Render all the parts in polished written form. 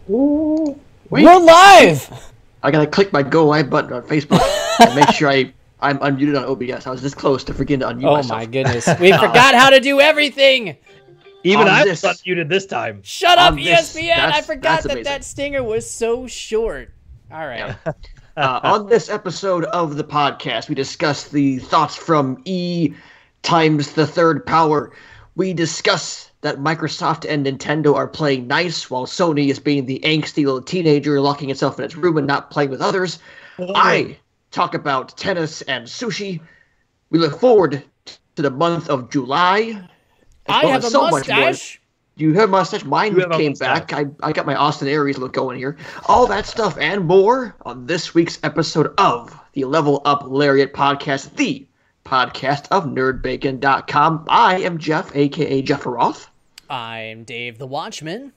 Ooh, we're live! I gotta click my go live button on Facebook and make sure I'm unmuted on OBS. I was this close to forgetting to unmute myself. Oh my goodness. We forgot how to do everything! Even I was unmuted this time. Shut up, ESPN! I forgot that stinger was so short. All right. Yeah. On this episode of the podcast, we discuss the thoughts from E times the third power. We discuss that Microsoft and Nintendo are playing nice while Sony is being the angsty little teenager locking itself in its room and not playing with others. I talk about tennis and sushi. We look forward to the month of July. I have a mustache. You have a mustache. Mine came back. I got my Austin Aries look going here. All that stuff and more on this week's episode of the Level Up Lariat podcast, the podcast of NerdBacon.com. I am Jeff, a.k.a. Jeff Roth. I'm Dave the Watchman.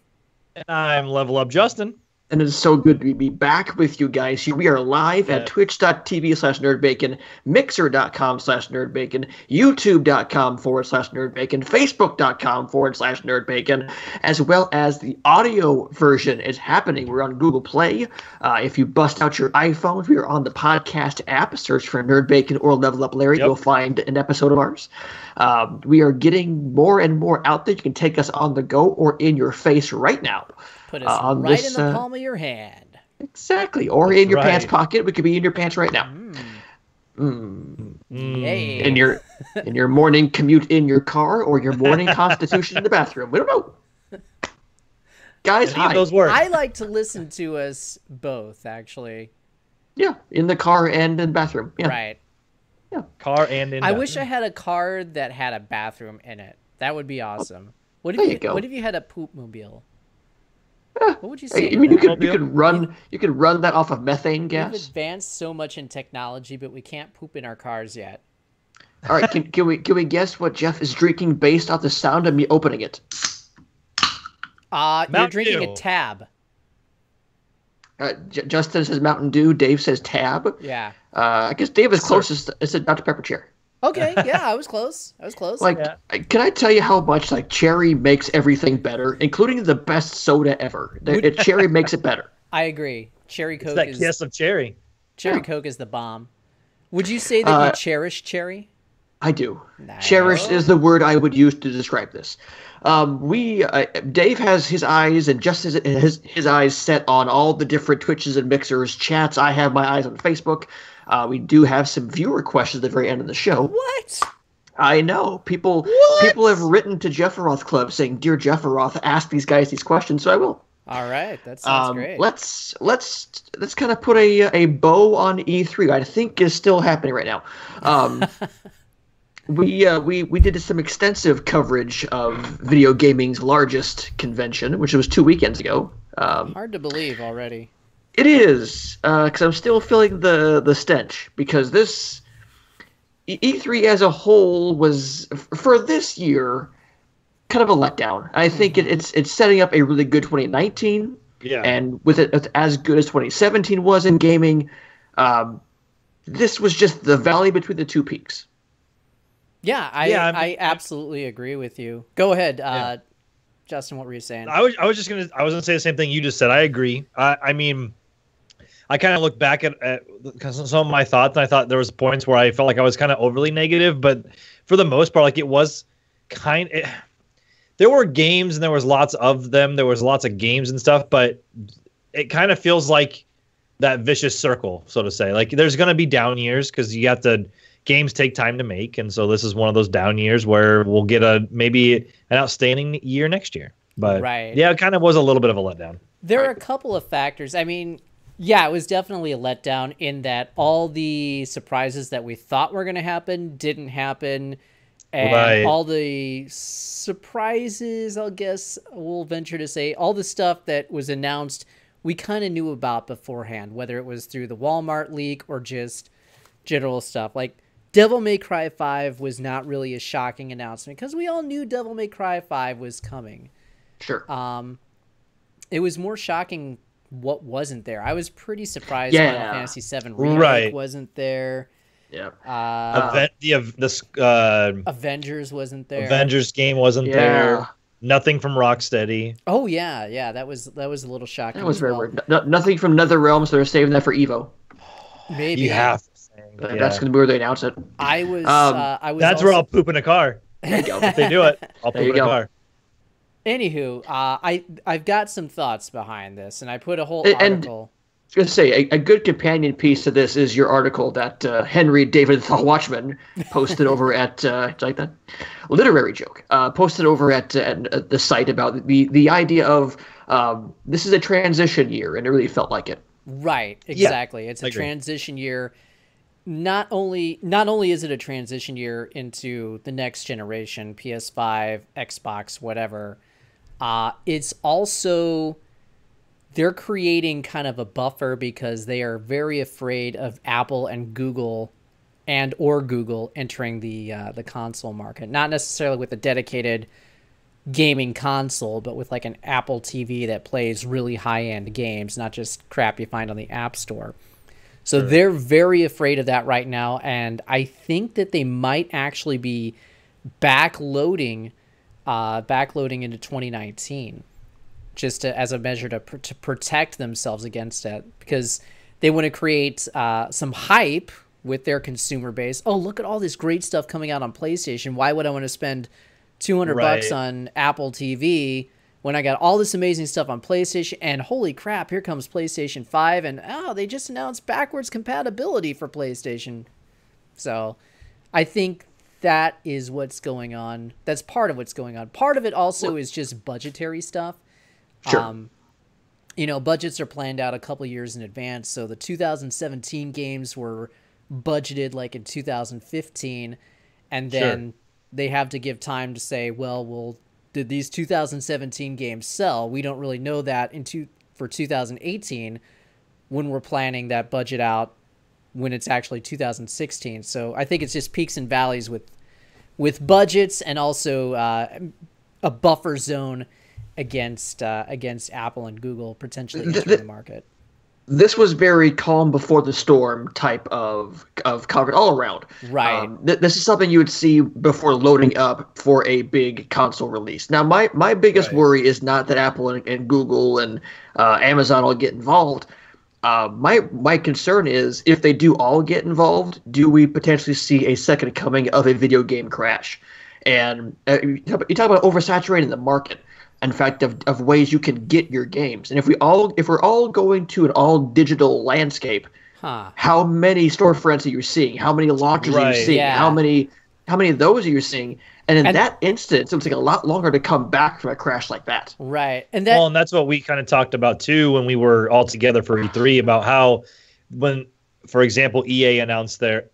And I'm Level Up Justin. And it is so good to be back with you guys here. We are live at twitch.tv/nerdbacon, mixer.com/nerdbacon, youtube.com/nerdbacon, facebook.com/nerdbacon, as well as the audio version is happening. We're on Google Play. If you bust out your iPhones, we are on the podcast app. Search for Nerd or Level Up Larry. You'll find an episode of ours. We are getting more and more out there. You can take us on the go or in your face right now. Put us right in the palm of your hand. Exactly. Or in your pants pocket. We could be in your pants right now. Hey. In your morning commute in your car or your morning constitution in the bathroom. We don't know. Guys, hi. Those work. I like to listen to us both, actually. Yeah, in the car and in the bathroom. Yeah. Right. Yeah. Car and in I wish I had a car that had a bathroom in it. That would be awesome. What if you had a poop mobile? What would you say? I mean, you could run that off of methane gas. We've advanced so much in technology, but we can't poop in our cars yet. All right, can we guess what Jeff is drinking based off the sound of me opening it? You're drinking a Tab. Justin says Mountain Dew. Dave says Tab. Yeah. I guess Dave is closest. It said Dr. Pepper Cherry. Okay, yeah, I was close. Can I tell you how much cherry makes everything better, including the best soda ever? Cherry makes it better. I agree. Cherry Coke that kiss of cherry. Cherry Coke is the bomb. Would you say that you cherish cherry? I do. Nice. Cherish is the word I would use to describe this. Dave has his eyes and just his eyes set on all the different Twitches and Mixers chats. I have my eyes on Facebook. We do have some viewer questions at the very end of the show. What? I know. People have written to Jeff Roth Club saying, "Dear Jeff Roth, ask these guys these questions," so I will. All right, that sounds great. Let's kind of put a bow on E3. I think is still happening right now. We did some extensive coverage of video gaming's largest convention, which was 2 weekends ago. Hard to believe already. It is, because I'm still feeling the stench, because this E3 as a whole was, for this year, kind of a letdown. I think it's setting up a really good 2019, and with it as good as 2017 was in gaming, this was just the valley between the two peaks. Yeah, I absolutely agree with you. Go ahead, Justin. What were you saying? I was gonna say the same thing you just said. I agree. I mean, I kind of look back at some of my thoughts, and I thought there was points where I felt like I was kind of overly negative, but for the most part, it was there were games and there was lots of them. There was lots of games and stuff, but it kind of feels like that vicious circle, so to say. There's going to be down years because you got the games take time to make, and so this is one of those down years where we'll get maybe an outstanding year next year. But yeah, it kind of was a little bit of a letdown. There are a couple of factors. I mean, yeah, it was definitely a letdown in that all the surprises that we thought were going to happen didn't happen. And all the surprises, I guess we'll venture to say, all the stuff that was announced, we kind of knew about beforehand, whether it was through the Walmart leak or just general stuff. Devil May Cry 5 was not really a shocking announcement because we all knew Devil May Cry 5 was coming. Sure. It was more shocking what wasn't there. I was pretty surprised Final Fantasy VII Remake wasn't there. Yeah. Avengers wasn't there. Avengers game wasn't there. Nothing from Rocksteady. Oh yeah, that was a little shocking. That was very weird. Nothing from NetherRealm, so they're saving that for Evo. Maybe you have. That's gonna be where they announce it. I was. That's where I'll poop in a car. There you go. If they do it, I'll poop in a car. Anywho, I've got some thoughts behind this, and I put a whole article. I was going to say, a good companion piece to this is your article that Henry David the Watchman posted over at, like that? Literary Joke, posted over at the site about the idea of this is a transition year, and it really felt like it. Right, exactly. Yeah, it's a transition year. Not only is it a transition year into the next generation, PS5, Xbox, whatever, it's also... they're creating kind of a buffer because they are very afraid of Apple and Google entering the console market. Not necessarily with a dedicated gaming console, but with like an Apple TV that plays really high-end games, not just crap you find on the App Store. So they're very afraid of that right now, and I think that they might actually be backloading into 2019. Just as a measure to protect themselves against it, because they want to create some hype with their consumer base. Oh, look at all this great stuff coming out on PlayStation. Why would I want to spend $200 on Apple TV when I got all this amazing stuff on PlayStation? And holy crap, here comes PlayStation 5, and they just announced backwards compatibility for PlayStation. So I think that is what's going on. That's part of what's going on. Part of it also is just budgetary stuff. Sure. Budgets are planned out a couple years in advance. So the 2017 games were budgeted like in 2015, and then they have to give time to say, well, did these 2017 games sell? We don't really know that for 2018 when we're planning that budget out when it's actually 2016. So I think it's just peaks and valleys with budgets, and also a buffer zone against Apple and Google potentially entering the market. This was very calm before the storm type of coverage all around. Right. This is something you would see before loading up for a big console release. Now, my biggest worry is not that Apple and Google and Amazon all get involved. My concern is if they do all get involved, do we potentially see a second coming of a video game crash? And you talk about oversaturating the market. In fact, of ways you can get your games, and if we're all going to an all digital landscape, how many storefronts are you seeing? How many launches are you seeing? How many of those are you seeing? And in that instance, it would take a lot longer to come back from a crash like that. Right, and that's what we kind of talked about too when we were all together for E3, about how when, for example, EA announced their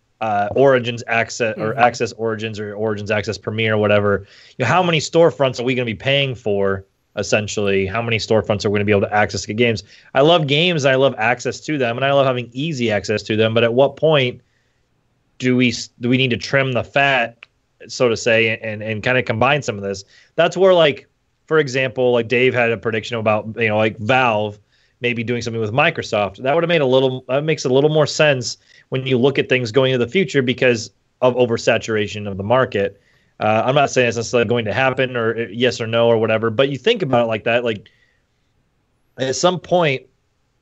Origins Access or Access Origins or Origins Access Premier or whatever, how many storefronts are we going to be paying for? Essentially, how many storefronts are we going to be able to access games? I love games, I love access to them, and I love having easy access to them. But at what point do we need to trim the fat, so to say, and kind of combine some of this? That's where, like, for example, like Dave had a prediction about, like Valve maybe doing something with Microsoft. That would have makes a little more sense when you look at things going into the future because of oversaturation of the market. I'm not saying it's necessarily going to happen or yes or no or whatever, but you think about it like that, like at some point,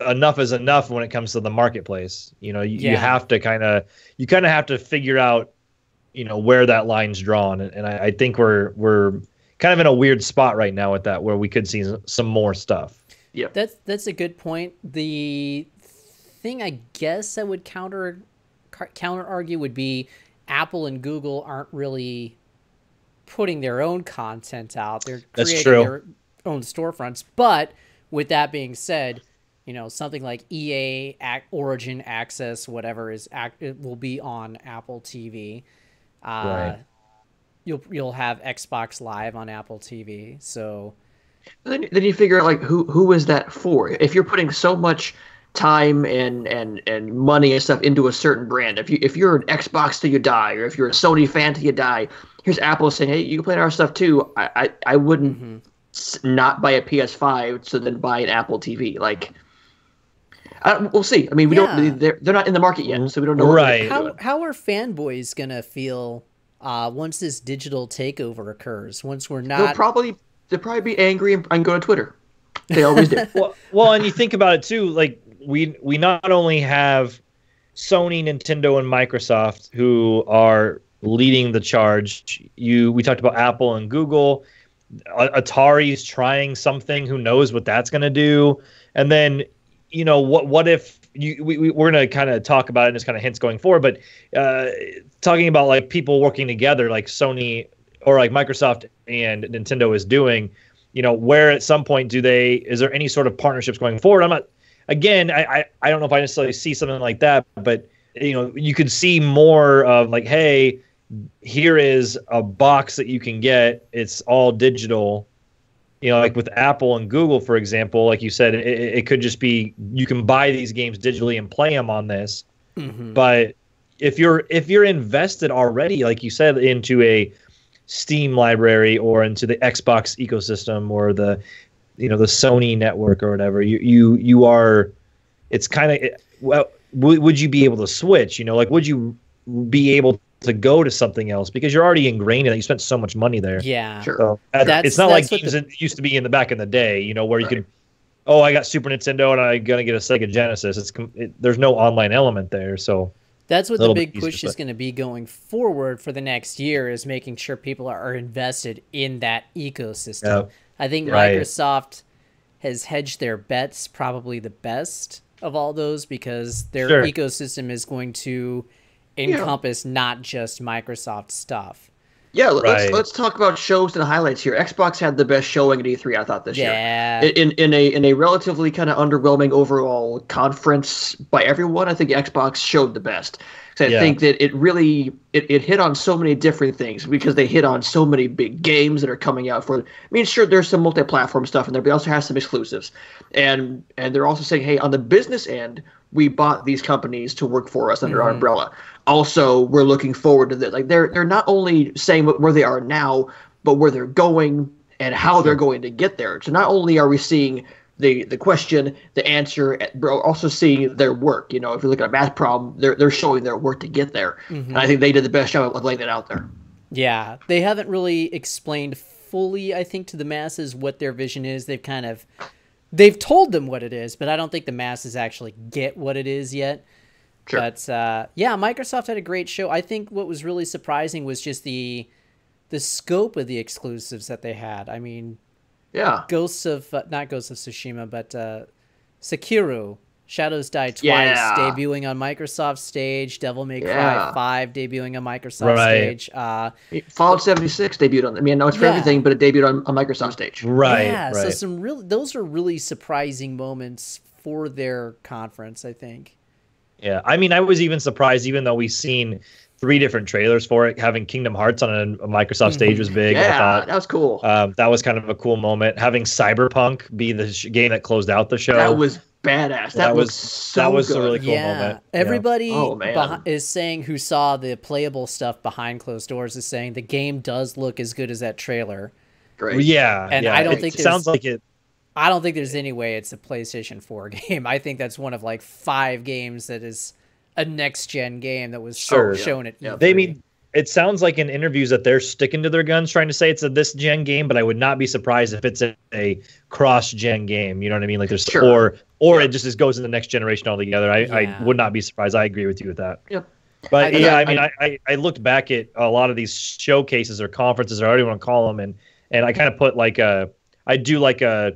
enough is enough when it comes to the marketplace. You have to kind of have to figure out, where that line's drawn. And I think we're kind of in a weird spot right now with that, where we could see some more stuff. Yeah, that's a good point. The thing I guess I would counter argue would be Apple and Google aren't really putting their own content out. They're creating their own storefronts. But with that being said, something like EA Origin Access, whatever it will be on Apple TV. Right. You'll have Xbox Live on Apple TV. So then you figure out, like, who is that for? If you're putting so much time and money and stuff into a certain brand, if you're an Xbox till you die, or if you're a Sony fan till you die, here's Apple saying, hey, you can play our stuff too. I wouldn't not buy a PS5, so then buy an Apple TV. Like, we'll see. I mean, we don't. They're not in the market yet, so we don't know. Right. How are fanboys gonna feel once this digital takeover occurs? Once we're not, they'll probably be angry and go to Twitter. They always do. well, and you think about it too. Like we not only have Sony, Nintendo, and Microsoft who are leading the charge. We talked about Apple and Google. Atari's trying something. Who knows what that's going to do? And then, what if we're going to kind of talk about it as kind of hints going forward, but talking about like people working together, like Sony or like Microsoft and Nintendo is doing, where at some point is there any sort of partnerships going forward? I don't know if I necessarily see something like that, but you could see more of like, hey, here is a box that you can get. It's all digital. Like with Apple and Google, for example, like you said, it could just be you can buy these games digitally and play them on this. Mm-hmm. But if you're invested already, like you said, into a Steam library or into the Xbox ecosystem or the Sony network or whatever, you are. It's kind of would you be able to switch? Like would you be able to go to something else because you're already ingrained in it. You spent so much money there. Yeah. Sure. So it's not like games that used to be in the back in the day, where you could, I got Super Nintendo and I'm going to get a Sega Genesis. There's no online element there. So that's what the big push is going to be going forward for the next year, is making sure people are invested in that ecosystem. Yep. I think Microsoft has hedged their bets probably the best of all those because their ecosystem is going to encompass not just Microsoft stuff. Yeah, let's talk about shows and highlights here. Xbox had the best showing at E3, I thought, this year. In a relatively kind of underwhelming overall conference by everyone, I think Xbox showed the best. I think that it really it hit on so many different things because they hit on so many big games that are coming out for. I mean, sure, there's some multi-platform stuff in there, but they also have some exclusives, and they're also saying, hey, on the business end, we bought these companies to work for us under our umbrella. Also, we're looking forward to this. Like they're not only saying where they are now, but where they're going and how they're going to get there. So not only are we seeing the question, the answer, but also seeing their work. If you look at a math problem, they're showing their work to get there. Mm-hmm. And I think they did the best job of laying it out there. Yeah, they haven't really explained fully, I think, to the masses what their vision is. They've told them what it is, but I don't think the masses actually get what it is yet. Sure. But Microsoft had a great show. I think what was really surprising was just the scope of the exclusives that they had. I mean, yeah, not Ghosts of Tsushima, but Sekiro, Shadows Die Twice, debuting on Microsoft stage. Devil May Cry 5 debuting on Microsoft stage. Fallout 76 debuted on. I mean, I know it's for everything, but it debuted on Microsoft stage. Right. Yeah. So those are really surprising moments for their conference, I think. Yeah, I mean, I was even surprised, even though we've seen 3 different trailers for it, having Kingdom Hearts on a Microsoft stage was big. Yeah, I thought. That was cool. That was kind of a cool moment. Having Cyberpunk be the game that closed out the show. That was badass. That was good. A really cool moment. Everybody is saying who saw the playable stuff behind closed doors is saying the game does look as good as that trailer. Great. Yeah, and I don't think it sounds like it. I don't think there's any way it's a PlayStation 4 game. I think that's one of like 5 games that is a next-gen game that was shown at E3. It sounds like in interviews that they're sticking to their guns, trying to say it's a this-gen game, but I would not be surprised if it's a cross-gen game. You know what I mean? Like there's or it just goes in the next generation altogether. I would not be surprised. I agree with you with that. Yep. But I looked back at a lot of these showcases or conferences, or whatever you want to call them, and I kind of put I do a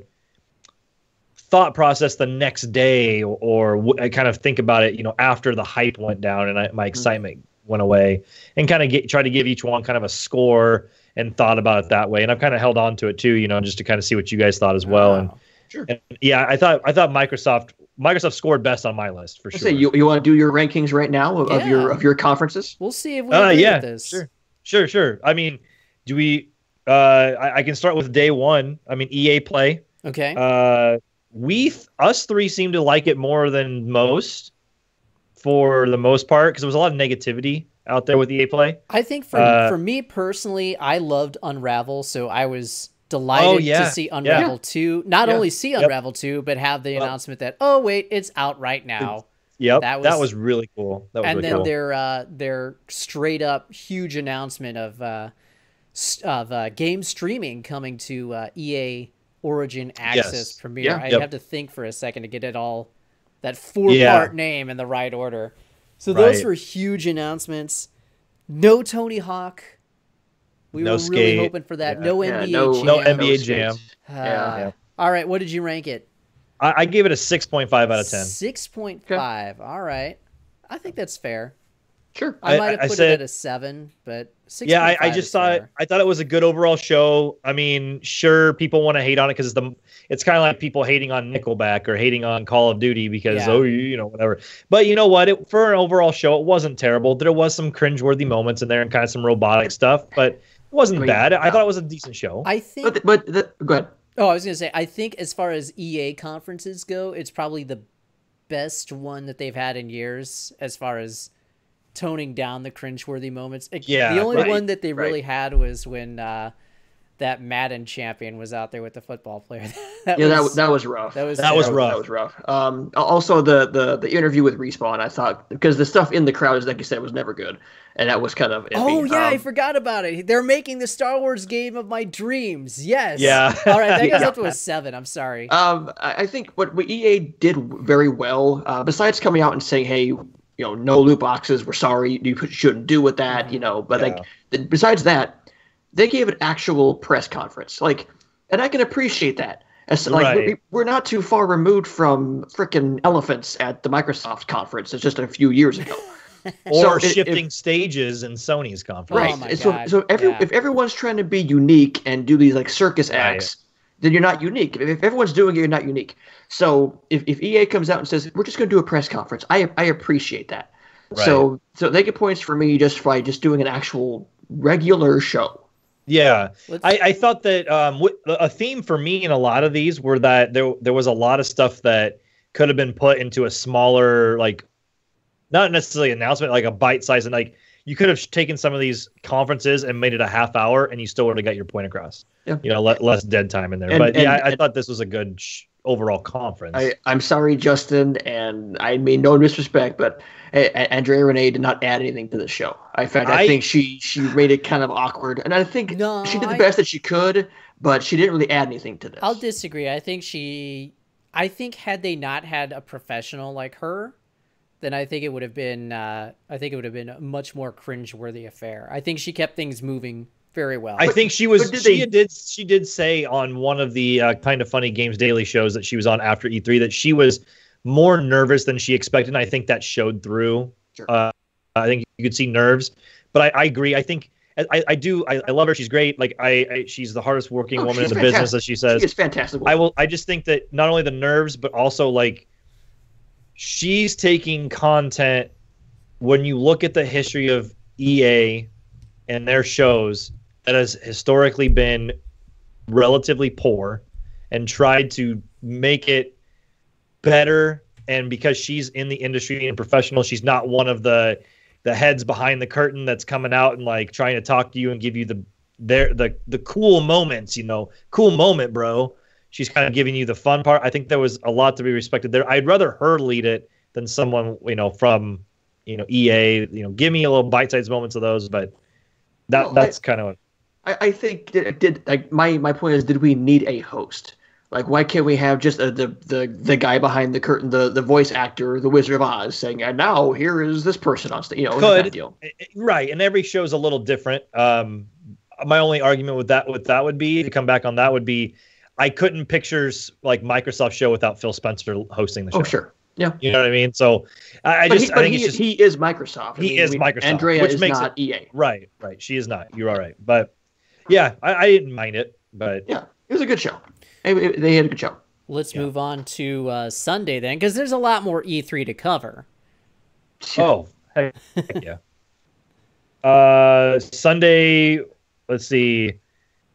thought process the next day, or I kind of think about it, after the hype went down and my excitement went away, and kind of try to give each one kind of a score and thought about it that way. And I've kind of held on to it too, just to kind of see what you guys thought as well. And I thought Microsoft scored best on my list for sure. Say you want to do your rankings right now of your conferences? We'll see if we agree with this. Sure. I mean, do we? I can start with day one. I mean, EA Play. Okay. Us 3 seem to like it more than most, for the most part, because there was a lot of negativity out there with EA Play. I think for me personally, I loved Unravel, so I was Delighted to see Unravel 2. Not only see Unravel 2, but have the announcement that, oh, wait, it's out right now. Yep, that was really cool. That was and really then cool. their straight up huge announcement of game streaming coming to EA Origin Access Premiere. I have to think for a second to get it all, that 4-part name in the right order. So those were huge announcements. No Tony Hawk. We were really hoping for that. No NBA Jam. No NBA Jam. All right, what did you rank it? I gave it a 6.5 out of 10. 6.5. Okay. All right. I think that's fair. Sure. I might have put it at a 7, but 6.5. Yeah, I just thought it was a good overall show. I mean, sure, people want to hate on it because it's kind of like people hating on Nickelback or hating on Call of Duty because whatever. But you know what? For an overall show, it wasn't terrible. There was some cringeworthy moments in there and kind of some robotic stuff, but it wasn't bad. I thought it was a decent show. I think. Go ahead. Oh, I was gonna say, I think as far as EA conferences go, it's probably the best one that they've had in years as far as toning down the cringeworthy moments. The only one that they really had was when that Madden champion was out there with the football player. that was rough. That was rough. Also the interview with Respawn, I thought, because the stuff in the crowd, like you said, was never good, and that was kind of iffy. Oh yeah, I forgot about it. They're making the Star Wars game of my dreams. Yes. Yeah. All right, that goes up to a 7. I'm sorry. I think what EA did very well, besides coming out and saying, hey, no loot boxes. We're sorry. You shouldn't do with that. But besides that, they gave an actual press conference. And I can appreciate that. We're not too far removed from frickin' elephants at the Microsoft conference. It's just a few years ago. Or shifting stages in Sony's conference. Right. Oh my God. If everyone's trying to be unique and do these circus acts, then you're not unique. If everyone's doing it, you're not unique. So if EA comes out and says, we're just going to do a press conference, I appreciate that. Right. So they get points for me just by just doing an actual regular show. Yeah. I thought that a theme for me in a lot of these were that there was a lot of stuff that could have been put into a smaller, not necessarily announcement, like a bite size, and you could have taken some of these conferences and made it a half hour, and you still would have got your point across. Yeah. Less dead time in there. I thought this was a good overall conference. I'm sorry, Justin, and I mean no disrespect, but Andrea Renee did not add anything to the show. I think she made it kind of awkward, and I think she did the best that she could, but she didn't really add anything to this. I'll disagree. I think had they not had a professional like her, then I think it would have been a much more cringeworthy affair. I think she kept things moving very well. I think she did say on one of the Kind of Funny Games daily shows that she was on after E3 that she was more nervous than she expected, and I think that showed through. Sure. I think you could see nerves, but I agree. I think I love her. She's great. She's the hardest working woman in the business, as she says. She's fantastic. I just think that not only the nerves, but also she's taking content. When you look at the history of EA and their shows, that has historically been relatively poor, and tried to make it better. And because she's in the industry and professional, she's not one of the heads behind the curtain that's coming out and trying to talk to you and give you the cool moments, cool moment, bro. She's kind of giving you the fun part. I think there was a lot to be respected there. I'd rather her lead it than someone, from, EA, give me a little bite-sized moments of those, but that's kind of what I think. My point is, did we need a host? Why can't we have just the guy behind the curtain, the voice actor, the Wizard of Oz, saying, and now here is this person on stage, that deal. Right, and every show's a little different. My only argument with that would be, to come back on that, would be, I couldn't picture Microsoft show without Phil Spencer hosting the show. Oh, sure. Yeah. You know what I mean? So I think he is Microsoft. He is Microsoft. Andrea which is makes not EA. Right. She is not. You're all right. But yeah, I didn't mind it. But yeah, it was a good show. They had a good show. Let's move on to Sunday then, because there's a lot more E3 to cover. Oh, heck yeah. Sunday, let's see.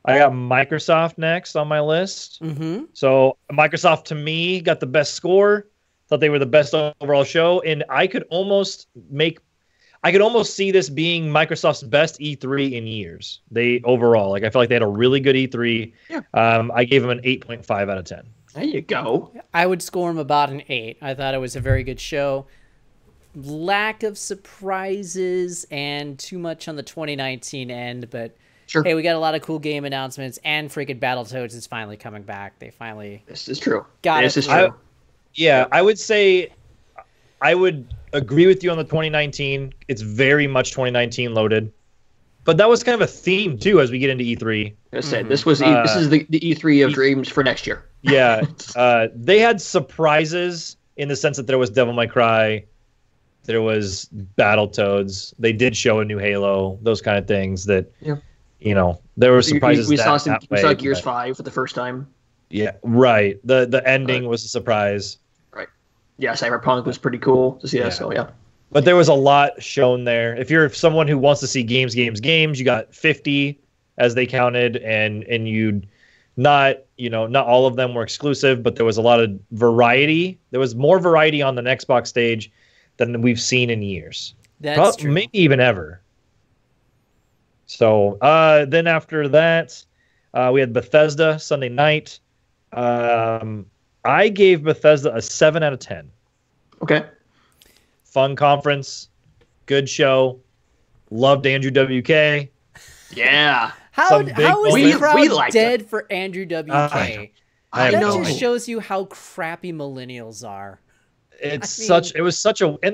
I got Microsoft next on my list. Mm-hmm. So Microsoft, to me, got the best score. Thought they were the best overall show. And I could almost I could almost see this being Microsoft's best E3 in years. Overall, like I feel like they had a really good E3. Yeah. I gave them an 8.5 out of 10. There you go. I would score them about an 8. I thought it was a very good show. Lack of surprises and too much on the 2019 end, but sure. Hey, we got a lot of cool game announcements, and freaking Battletoads is finally coming back. They finally This is true. This is true. I would say I would agree with you on the 2019. It's very much 2019 loaded. But that was kind of a theme too as we get into E3. I said this is the E3 of dreams for next year. Yeah. They had surprises in the sense that there was Devil May Cry, there was Battletoads. They did show a new Halo, those kind of things that there were surprises. We saw Gears 5 for the first time. Yeah, right. The ending was a surprise. Right. Yeah, Cyberpunk was pretty cool to see that. So yeah. But there was a lot shown there. If you're someone who wants to see games, you got 50 as they counted, and you'd not all of them were exclusive, but there was a lot of variety. There was more variety on the Xbox stage than we've seen in years. That's true. Maybe even ever. So then after that, we had Bethesda Sunday night. I gave Bethesda a 7 out of 10. Okay. Fun conference, good show. Loved Andrew WK. Yeah. How is the crowd dead it. for Andrew WK? I that know. just shows you how crappy millennials are. And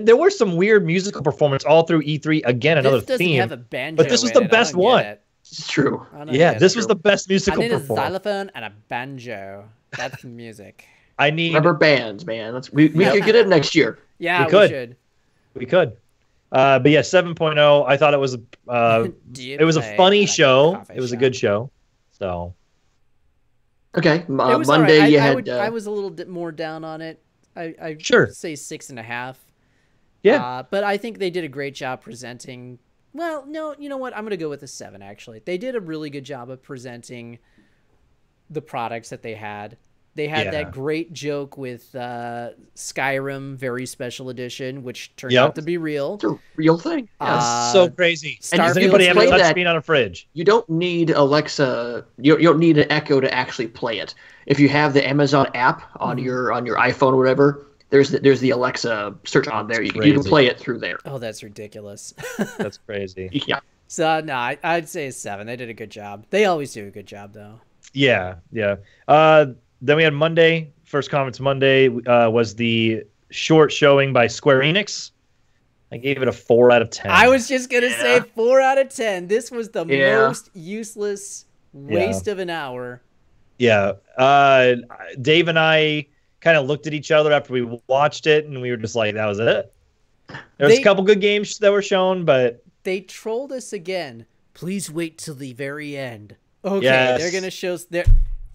there were some weird musical performance all through E3. Again, another theme. Have a banjo but this was the best one. It's true. Yeah, this was the best musical performance. I need a xylophone and a banjo. That's the music. I need rubber bands, man. We could get it next year. Yeah, we should. We could. But yeah, 7.0. I thought it was a funny show. It was a good show. So okay, Monday right. I was a little bit more down on it. I sure say 6.5. Yeah, but I think they did a great job presenting. Well, no, you know what? I'm gonna go with a 7. Actually, they did a really good job of presenting the products that they had. They had that great joke with Skyrim Very Special Edition, which turned out to be real. It's a real thing. So crazy. Does anybody have a touchscreen on a fridge? You don't need Alexa. You don't need an Echo to actually play it. If you have the Amazon app on your iPhone or whatever, there's the Alexa search on there. You can play it through there. Oh, that's ridiculous. That's crazy. Yeah. So no, I'd say a 7. They did a good job. They always do a good job, though. Yeah. Then we had Monday. First conference Monday was the short showing by Square Enix. I gave it a 4 out of 10. I was just going to say 4 out of 10. This was the most useless waste of an hour. Yeah. Dave and I kind of looked at each other after we watched it, and we were just like, that was it. There was a couple good games that were shown, but... They trolled us again. Please wait till the very end. Okay, they're going to show...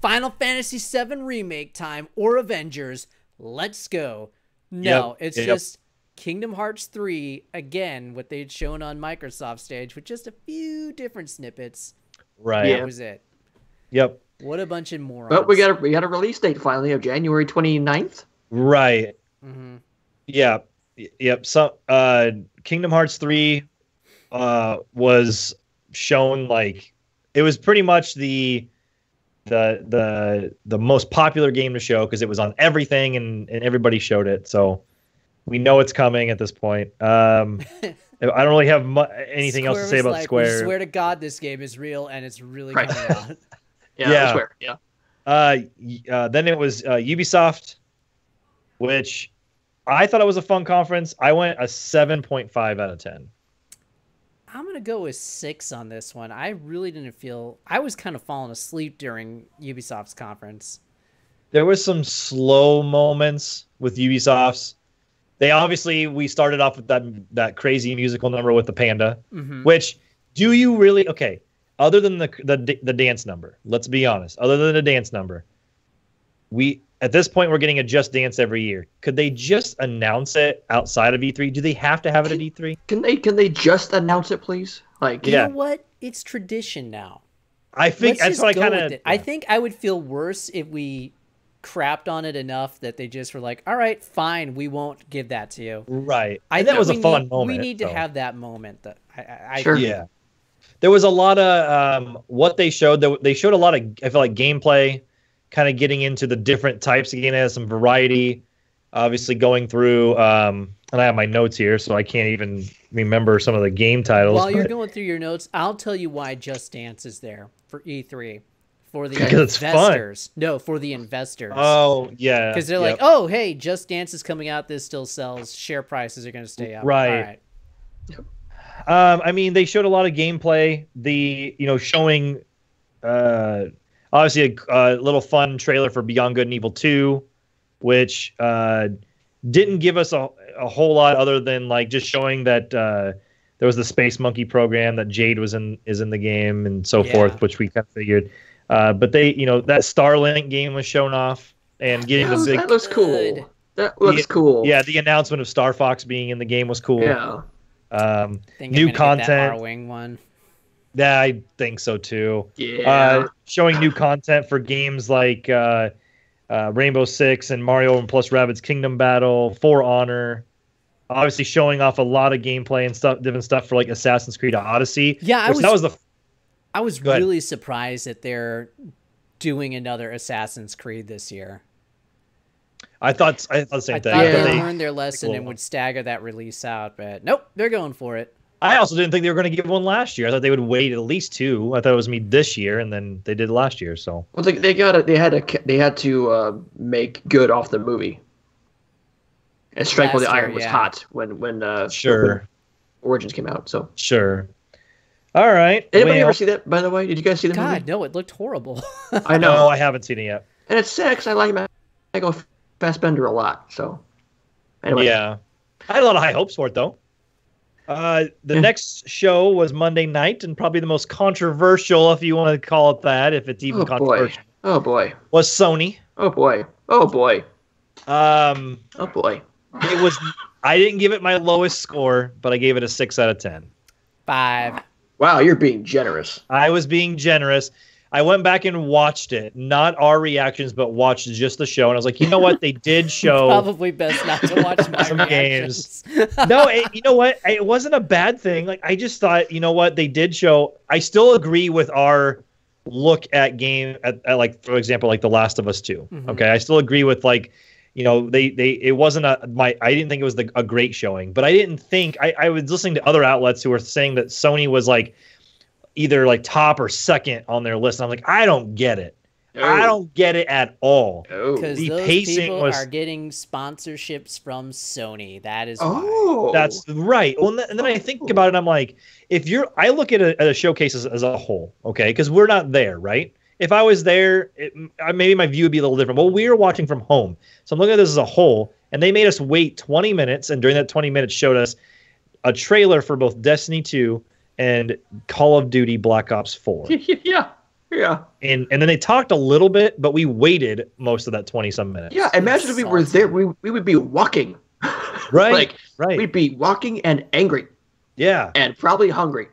Final Fantasy VII Remake time or Avengers. Let's go. No, it's just Kingdom Hearts 3, again, what they'd shown on Microsoft stage with just a few different snippets. Right. That was it. Yep. What a bunch of morons. But we got a release date finally of January 29th. Right. Mm-hmm. Yeah. Yep. So Kingdom Hearts 3 was shown like it was pretty much the most popular game to show because it was on everything and everybody showed it. So we know it's coming at this point. I don't really have anything else to say about Square. We swear to God, this game is real and it's really coming out. I swear. Yeah. Then it was Ubisoft, which I thought it was a fun conference. I went a 7.5 out of 10. I'm going to go with 6 on this one. I really didn't feel... I was kind of falling asleep during Ubisoft's conference. There was some slow moments with Ubisoft's. We started off with that crazy musical number with the panda, which do you really... Okay, other than the dance number, let's be honest. Other than the dance number, at this point, we're getting a Just Dance every year. Could they just announce it outside of E3? Do they have to have it at E3? Can they just announce it, please? You know what? It's tradition now. I think that's what I kind of... I think I would feel worse if we crapped on it enough that they just were like, all right, fine, we won't give that to you. Right. And that was a fun moment. We need to have that moment. That Sure. Yeah. There was a lot of what they showed. They showed a lot of, I feel like, gameplay, kind of getting into the different types of game. It has some variety. Obviously, going through, and I have my notes here, so I can't even remember some of the game titles. While you're going through your notes, I'll tell you why Just Dance is there for E3. For the because investors. It's fun. No, for the investors. Oh, yeah. Because they're like, oh, hey, Just Dance is coming out. This still sells. Share prices are going to stay up. Right. All right. Yep. I mean, they showed a lot of gameplay. Showing, obviously, a little fun trailer for Beyond Good and Evil 2, which didn't give us a whole lot other than like just showing that there was the Space Monkey program, that Jade is in the game and so forth, which we kind of figured. But they, that Starlink game was shown off and getting the big. That looks cool. That looks cool. Yeah, the announcement of Star Fox being in the game was cool. Yeah. New content. That R-Wing one. Yeah, I think so too. Yeah. Showing new content for games like Rainbow Six and Mario and plus Rabbids Kingdom Battle, For Honor. Obviously, showing off a lot of gameplay and stuff, different stuff for like Assassin's Creed Odyssey. Yeah, I was Go really surprised that they're doing another Assassin's Creed this year. I thought the same thing. I thought they learned their lesson and would stagger that release out, but nope, they're going for it. I also didn't think they were going to give one last year. I thought they would wait at least 2. I thought it was me this year, and then they did last year. So well, they had to make good off the movie. And Strike While the Iron was hot when sure Origins came out. So sure. All right. Anybody ever see that? By the way, did you guys see the movie? God, no, it looked horrible. I know. No, I haven't seen it yet. And it's sad because I like Michael Fassbender a lot. So anyway. Yeah, I had a lot of high hopes for it though. The next show was Monday night, and probably the most controversial, if you want to call it that, if it's even controversial. Oh boy. Was Sony. Oh boy. Oh boy. Oh boy. It was. I didn't give it my lowest score, but I gave it a 6 out of 10. 5. Wow, you're being generous. I was being generous. I went back and watched it, not our reactions, but watched just the show, and I was like, you know what? They did show probably best not to watch my some reactions. games. No, you know what? It wasn't a bad thing. Like I just thought, you know what? They did show. I still agree with our look at game at like, for example, like The Last of Us 2. Mm-hmm. Okay, I still agree with like. It wasn't I didn't think it was a great showing, but I didn't think I was listening to other outlets who were saying that Sony was like either like top or second on their list. And I'm like, I don't get it. Oh. I don't get it at all. Because the those pacing people was are getting sponsorships from Sony. That is why. That's right. Well, and then I think about it. I'm like, I look at a showcase as a whole, okay? Because we're not there, right? If I was there, maybe my view would be a little different. Well, we were watching from home. So I'm looking at this as a whole, and they made us wait 20 minutes, and during that 20 minutes showed us a trailer for both Destiny 2 and Call of Duty Black Ops 4. Yeah. And then they talked a little bit, but we waited most of that 20-some minutes. Yeah, imagine if we were there. We would be walking. Right, right. We'd be walking and angry. Yeah. And probably hungry.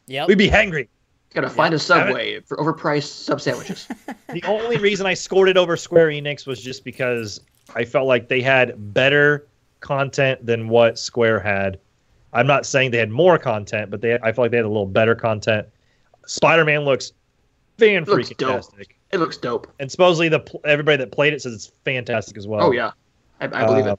Yep. We'd be hangry. Gotta find a Subway for overpriced sub sandwiches. The only reason I scored it over Square Enix was just because I felt like they had better content than what Square had. I'm not saying they had more content, but I felt like they had a little better content. Spider-Man looks fan-freaking-tastic. It looks dope. And supposedly everybody that played it says it's fantastic as well. Oh, yeah. I believe it.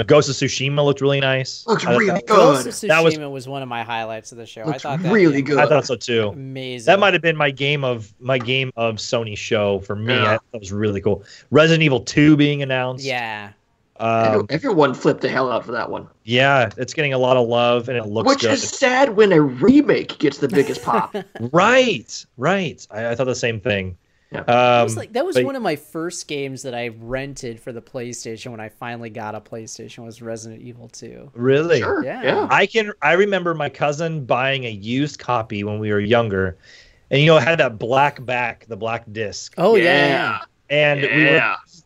Ghost of Tsushima looked really nice. Looks really good. Ghost of Tsushima was one of my highlights of the show. I thought that really good. I thought so too. Amazing. That might have been my game of Sony show for me. Yeah. That was really cool. Resident Evil 2 being announced. Yeah. Everyone flipped the hell out for that one. Yeah, it's getting a lot of love and it looks good. Which is sad when a remake gets the biggest pop. Right. I thought the same thing. Yeah. That was one of my first games that I rented for the PlayStation when I finally got a PlayStation was Resident Evil 2. Really? Sure. Yeah. I remember my cousin buying a used copy when we were younger, and it had that black back, the black disc. Oh yeah. And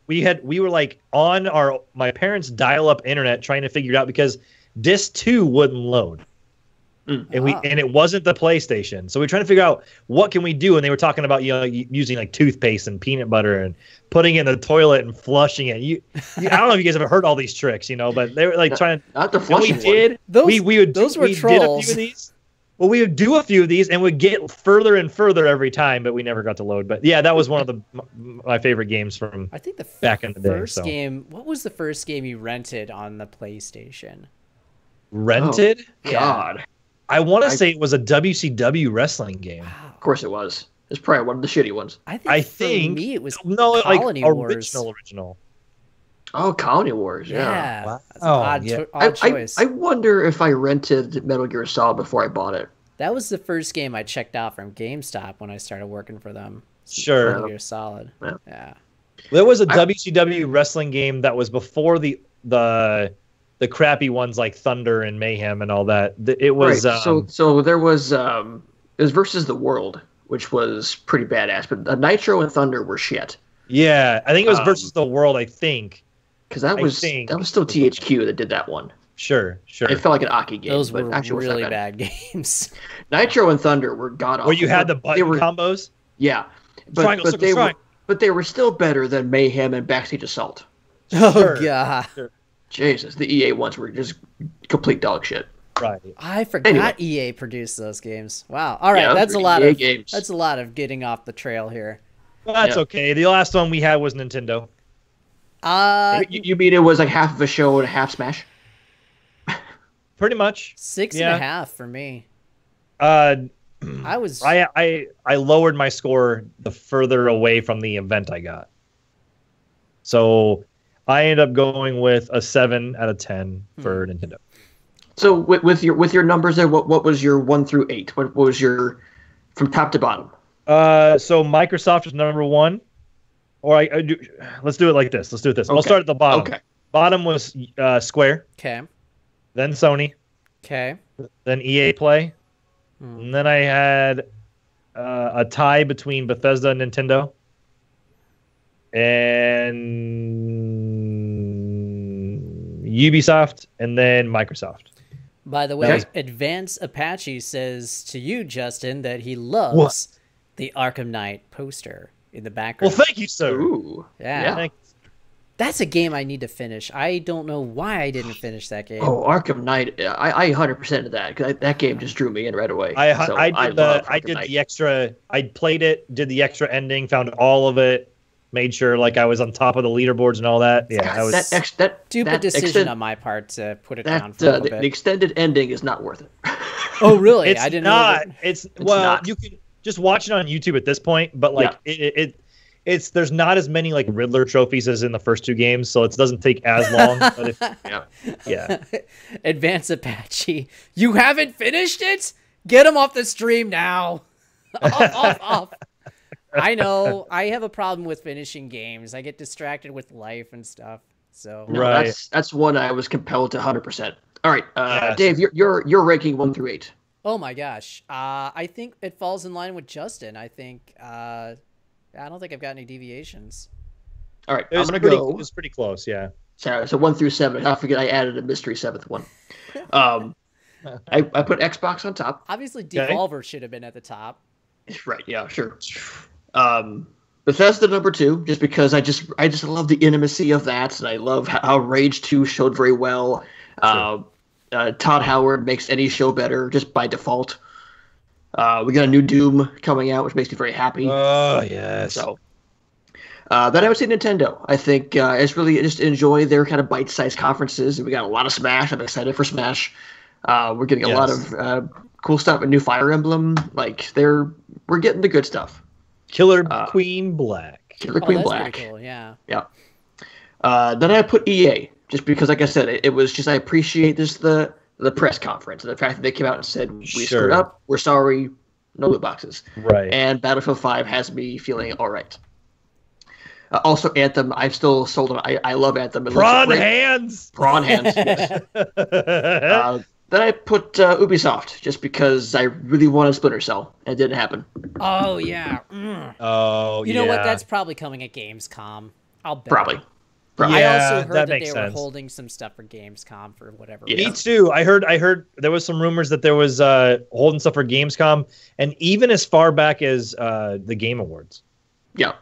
we were like on my parents' dial-up internet trying to figure it out because disc 2 wouldn't load. and it wasn't the PlayStation. So we're trying to figure out what can we do, and they were talking about using like toothpaste and peanut butter and putting it in the toilet and flushing it. I don't know if you guys have heard all these tricks, but they were like trying to. Not the flushing. We did. Those were trolls. Did a few of these. Well, we would do a few of these, and we'd get further and further every time, but we never got to load. But yeah, that was one of my favorite games from I think the back in the day. First game. What was the first game you rented on the PlayStation? Rented? Oh, God. I want to say it was a WCW wrestling game. Wow. Of course it was. It's probably one of the shitty ones. I think for me it was Colony Wars. Original. Oh, Colony Wars, yeah. Wow. That's an odd choice. I wonder if I rented Metal Gear Solid before I bought it. That was the first game I checked out from GameStop when I started working for them. Sure. Metal Gear Solid. Yeah. There was a WCW wrestling game that was before the crappy ones like Thunder and Mayhem and all that. It was right. So there was it was Versus the World, which was pretty badass, but Nitro and Thunder were shit. Yeah, I think it was Versus the World. I think. Because that was still THQ that did that one. Sure. It felt like an Aki game. Those but were actually really bad games. Nitro and Thunder were god awful. Where you had the button combos? Yeah. But they were still better than Mayhem and Backstage Assault. Oh, God. Sure. Jesus, the EA ones were just complete dog shit. Right. I forgot EA produced those games. Wow. All right, that's a lot of games. That's a lot of getting off the trail here. Well, that's okay. The last one we had was Nintendo. You mean it was like half of a show and a half Smash? Pretty much. 6.5 for me. I lowered my score the further away from the event I got. So I ended up going with a 7 out of 10 for Nintendo. So with your numbers there, what was your 1 through 8? What was your from top to bottom? So Microsoft is number 1. Or let's do it like this. Okay. I'll start at the bottom. Okay. Bottom was Square. Okay. Then Sony. Okay. Then EA Play. And then I had a tie between Bethesda and Nintendo. And Ubisoft. And then Microsoft. By the way, Advance Apache says to you, Justin, that he loves the Arkham Knight poster in the background. Well, thank you, sir. Ooh. Yeah. Thanks. That's a game I need to finish. I don't know why I didn't finish that game. Oh, Arkham Knight! I 100% of that because that game just drew me in right away. I did the extra. I played it, did the extra ending, found all of it, made sure like I was on top of the leaderboards and all that. Yeah, that was that stupid decision on my part to put it down for a little bit. The extended ending is not worth it. Oh, really? I didn't know. It's not. You can just watch it on YouTube at this point, but like it's there's not as many like Riddler trophies as in the first 2 games, so it doesn't take as long. But yeah. Advance Apache, you haven't finished it? Get him off the stream now. off. I know. I have a problem with finishing games. I get distracted with life and stuff. So that's one I was compelled to 100%. All right, Dave, you're ranking 1 through 8. Oh my gosh. I think it falls in line with Justin. I think I don't think I've got any deviations. All right, I'm gonna go. It was pretty close, yeah. So 1 through 7. I forget I added a mystery 7th one. I put Xbox on top. Obviously, Devolver should have been at the top. Right. Yeah. Sure. Bethesda number 2, just because I just love the intimacy of that, and I love how Rage 2 showed very well. Sure. Todd Howard makes any show better just by default. We got a new Doom coming out, which makes me very happy. Oh, yes. So, then I would say Nintendo. I think it's really just enjoy their kind of bite-sized conferences. We got a lot of Smash. I'm excited for Smash. We're getting a lot of cool stuff. A new Fire Emblem. Like we're getting the good stuff. Killer Queen Black. Killer Queen Black. Cool. Yeah. Yeah. Then I put EA, just because, like I said, it was just I appreciate the press conference and the fact that they came out and said we screwed up, we're sorry, no loot boxes. Right. And Battlefield 5 has me feeling all right. Also, Anthem, I'm still sold on. I love Anthem. Prawn hands. Yes. Then I put Ubisoft, just because I really wanted Splinter Cell, and it didn't happen. Oh, yeah. Oh, You know what? That's probably coming at Gamescom. I'll bet. Probably. I also heard that makes they sense. were holding some stuff for Gamescom for whatever Me too. I heard there was some rumors that there was holding stuff for Gamescom, and even as far back as the Game Awards. Yeah.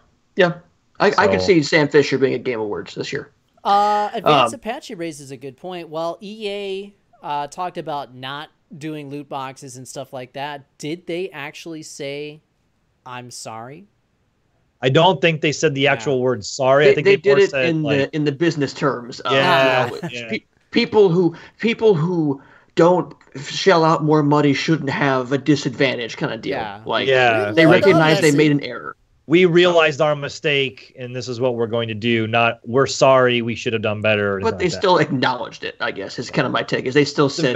I could see Sam Fisher being at Game Awards this year. Advanced Apache raises a good point. While EA talked about not doing loot boxes and stuff like that, did they actually say, "I'm sorry"? I don't think they said the actual word sorry. I think they did it said, in the business terms. Yeah. People who don't shell out more money shouldn't have a disadvantage, kind of deal. Yeah. They recognize they made an error. We realized our mistake, and this is what we're going to do. Not we're sorry, we should have done better. But they still acknowledged it. I guess is kind of my take. Is they still said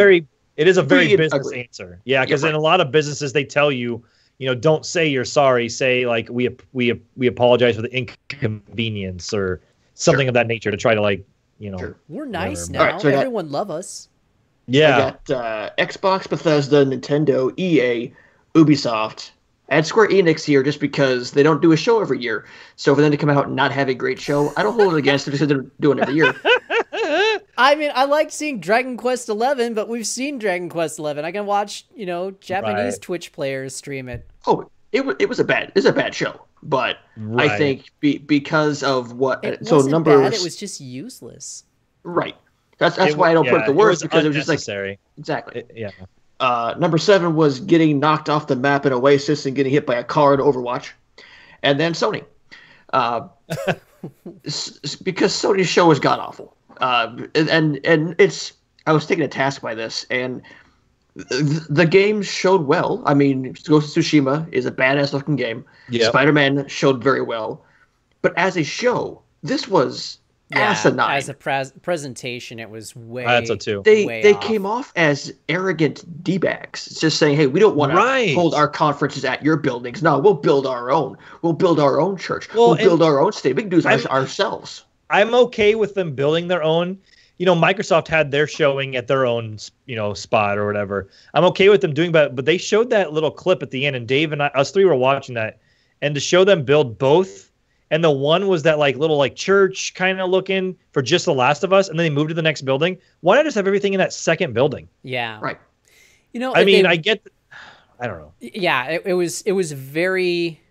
it is a very business answer. Yeah, because in a lot of businesses they tell you, don't say you're sorry. Say like we apologize for the inconvenience or something of that nature to try to We're nice now. Right, so everyone love us. Yeah. I got Xbox, Bethesda, Nintendo, EA, Ubisoft. I had Square Enix here just because they don't do a show every year. So for them to come out and not have a great show, I don't hold it against them because they're doing it every year. I mean, I like seeing Dragon Quest XI, but we've seen Dragon Quest XI. I can watch, Japanese Twitch players stream it. Oh, it was a bad show, but I think because of what numbers, it was just useless. Right. That's why I don't put it the worst because it was just like exactly. Number 7 was getting knocked off the map in Oasis and getting hit by a car in Overwatch, and then Sony, because Sony's show was god awful. And it's I was taken to task by this, and the game showed well. I mean, Ghost of Tsushima is a badass looking game. Yep. Spider-Man showed very well, but as a show, this was asinine. As a presentation, it was way. That's a 2. They came off as arrogant d-bags. It's just saying, hey, we don't want to hold our conferences at your buildings. No, we'll build our own. We'll build our own church. We'll build our own state. We can do this ourselves. I'm okay with them building their own. Microsoft had their showing at their own, spot or whatever. I'm okay with them doing that, but they showed that little clip at the end, and Dave and us 3 were watching that, and to show them build both. And the one was that little church kind of looking for just The Last of Us, and then they moved to the next building. Why not just have everything in that second building? Yeah, right. I get. I don't know. Yeah, it was very,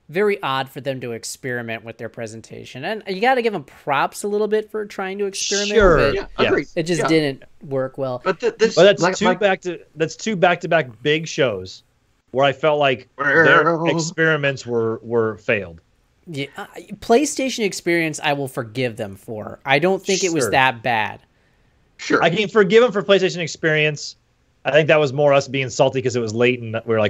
very odd for them to experiment with their presentation, and you got to give them props a little bit for trying to experiment. Sure, but it just didn't work well. But that's two back-to-back big shows where I felt like their experiments were failed. Yeah, PlayStation experience I will forgive them for. I don't think it was that bad. Sure, I can forgive them for PlayStation experience. I think that was more us being salty because it was late and we're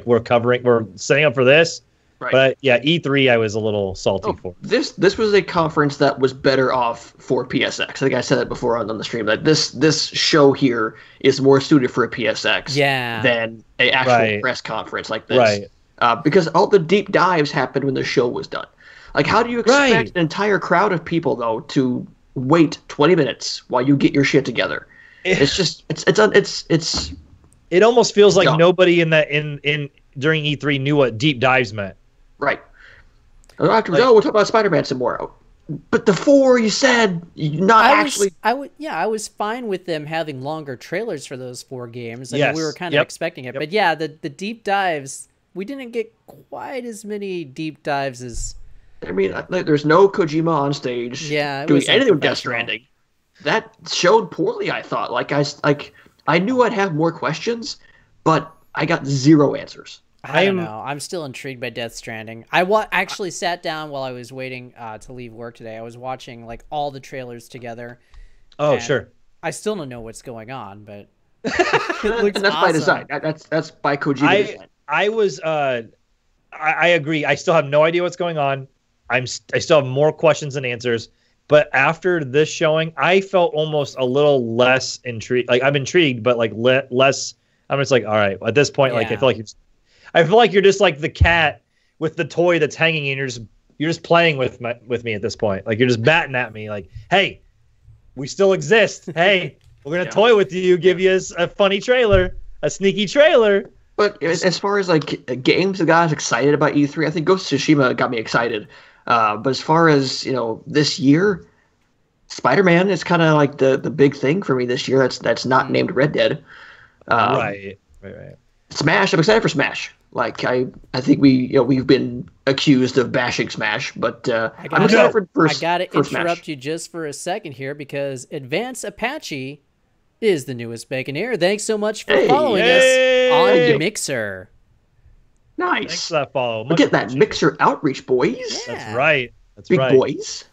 setting up for this. Right. But E3 I was a little salty for. This was a conference that was better off for PSX. I think I said that before on the stream. That this show here is more suited for a PSX than a actual press conference like this. Right. Because all the deep dives happened when the show was done. Like, how do you expect an entire crowd of people though to wait 20 minutes while you get your shit together? It's just it's. It almost feels like nobody in during E3 knew what deep dives meant. Right. Afterwards, we'll talk about Spider-Man some more. But the 4 you said I was fine with them having longer trailers for those 4 games. I mean, we were kind of expecting it, but the deep dives, we didn't get quite as many deep dives as. I mean, there's no Kojima on stage doing anything with Death Stranding. That showed poorly, I thought. I knew I'd have more questions, but I got 0 answers. I don't know. I'm still intrigued by Death Stranding. I actually sat down while I was waiting to leave work today. I was watching all the trailers together. Oh, sure. I still don't know what's going on, but it looks awesome. By design. That's by Kojima design. I was. I agree. I still have no idea what's going on. I still have more questions than answers. But after this showing, I felt almost a little less intrigued. I'm intrigued, but less. I'm just all right. At this point, I feel like you're just like the cat with the toy that's hanging, and you're just playing with me at this point. You're just batting at me, hey, we still exist. Hey, we're gonna toy with you, give you a funny trailer, a sneaky trailer. But as far as games that got us excited about E3, I think Ghost of Tsushima got me excited. But as far as this year, Spider-Man is kind of like the big thing for me this year. That's not named Red Dead. Right. Smash. I'm excited for Smash. Like I think we've been accused of bashing Smash, but I'm excited for I gotta interrupt Smash. you just for a second here because Advanced Apache is the newest Baconeer. Thanks so much for following us on Mixer. Nice. Thanks for that follow. Look at that Mixer outreach, boys. Yeah. That's right. That's Big right. boys.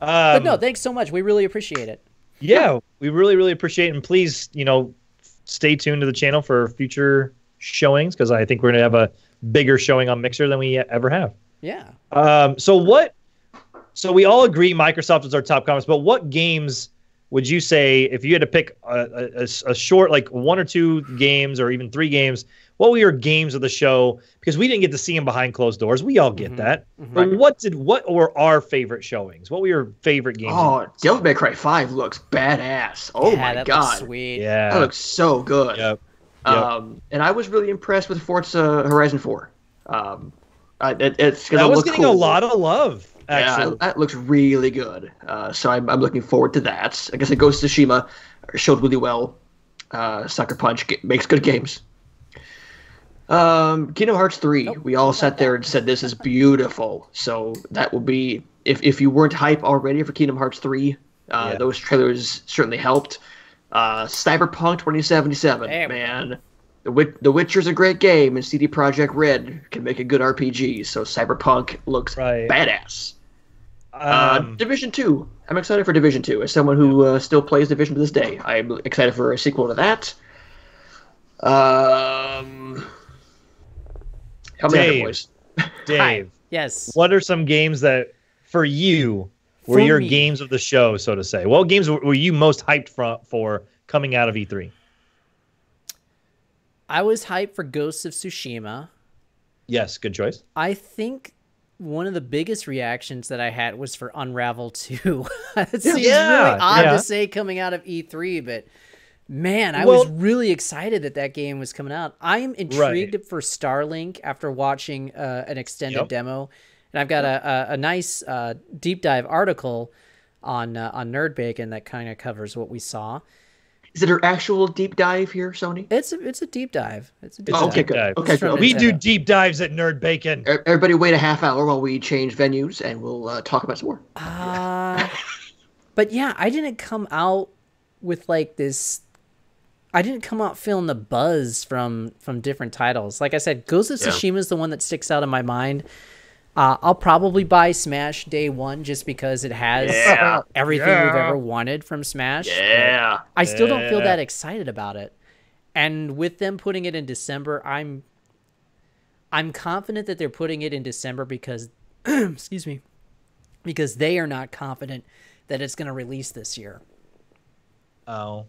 But no, thanks so much. We really appreciate it. Yeah, we really, really appreciate it. And please, stay tuned to the channel for future showings because I think we're going to have a bigger showing on Mixer than we ever have. Yeah. So we all agree Microsoft is our top comments, but what games would you say if you had to pick a short, like 1 or 2 games or even 3 games, what were your games of the show? Because we didn't get to see them behind closed doors. We all get that. But what were our favorite showings? What were your favorite games? Oh, Devil May Cry 5 looks badass. Oh my that god. looks sweet. Yeah. That looks so good. Yep. And I was really impressed with Forza Horizon 4. It's that was getting cool. a lot of love, actually. Yeah, that looks really good. So I'm looking forward to that. I guess it Ghost of Tsushima showed really well. Sucker Punch makes good games. Kingdom Hearts 3. We all sat there and said this is beautiful. So that will be if you weren't hype already for Kingdom Hearts 3, those trailers certainly helped. Cyberpunk 2077, man. The Witcher's a great game, and CD Projekt Red can make a good RPG. So Cyberpunk looks badass. Division 2. I'm excited for Division 2. As someone who still plays Division to this day, I'm excited for a sequel to that. Help me out here, boys. Dave. Hi. Yes. What are some games that, for you, were your games of the show, so to say? What games were you most hyped for coming out of E3? I was hyped for Ghosts of Tsushima. Yes, good choice. I think one of the biggest reactions that I had was for Unravel 2. It seems really odd to say coming out of E3, but man, I was really excited that game was coming out. I'm intrigued for Starlink after watching an extended demo. And I've got a nice deep dive article on Nerd Bacon that kind of covers what we saw. Is it an actual deep dive here, Sony? It's a deep dive. It's a deep dive. Okay, good. We do deep dives at Nerd Bacon. Everybody wait a half hour while we change venues, and we'll talk about some more. But yeah, I didn't come out with like this. I didn't come out feeling the buzz from different titles. Like I said, Ghost of Tsushima is the one that sticks out in my mind. I'll probably buy Smash day one just because it has everything we've ever wanted from Smash. Yeah. I still don't feel that excited about it. And with them putting it in December, I'm confident that they're putting it in December because excuse me, because they are not confident that it's going to release this year. Oh.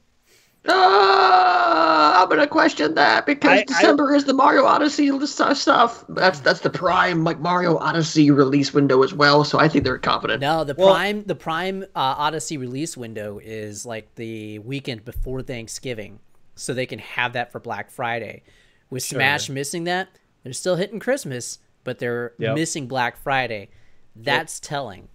I'm gonna question that because December is the Mario Odyssey stuff. That's the prime Mario Odyssey release window as well. So I think they're confident. No, the prime Odyssey release window is like the weekend before Thanksgiving, so they can have that for Black Friday. With Smash missing that, they're still hitting Christmas, but they're missing Black Friday. That's telling.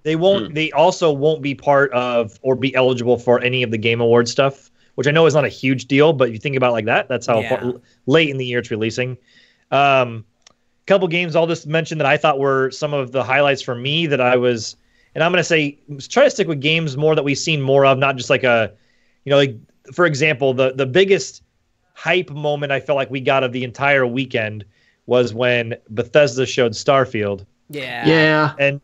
They won't. They also won't be part of or be eligible for any of the Game Awards stuff, which I know is not a huge deal, but if you think about it like that, that's how late in the year it's releasing. Couple games I'll just mention that I thought were some of the highlights for me that I was, and I'm going to say, try to stick with games more that we've seen more of, not just like like, for example, the biggest hype moment I felt like we got of the entire weekend was when Bethesda showed Starfield. Yeah. And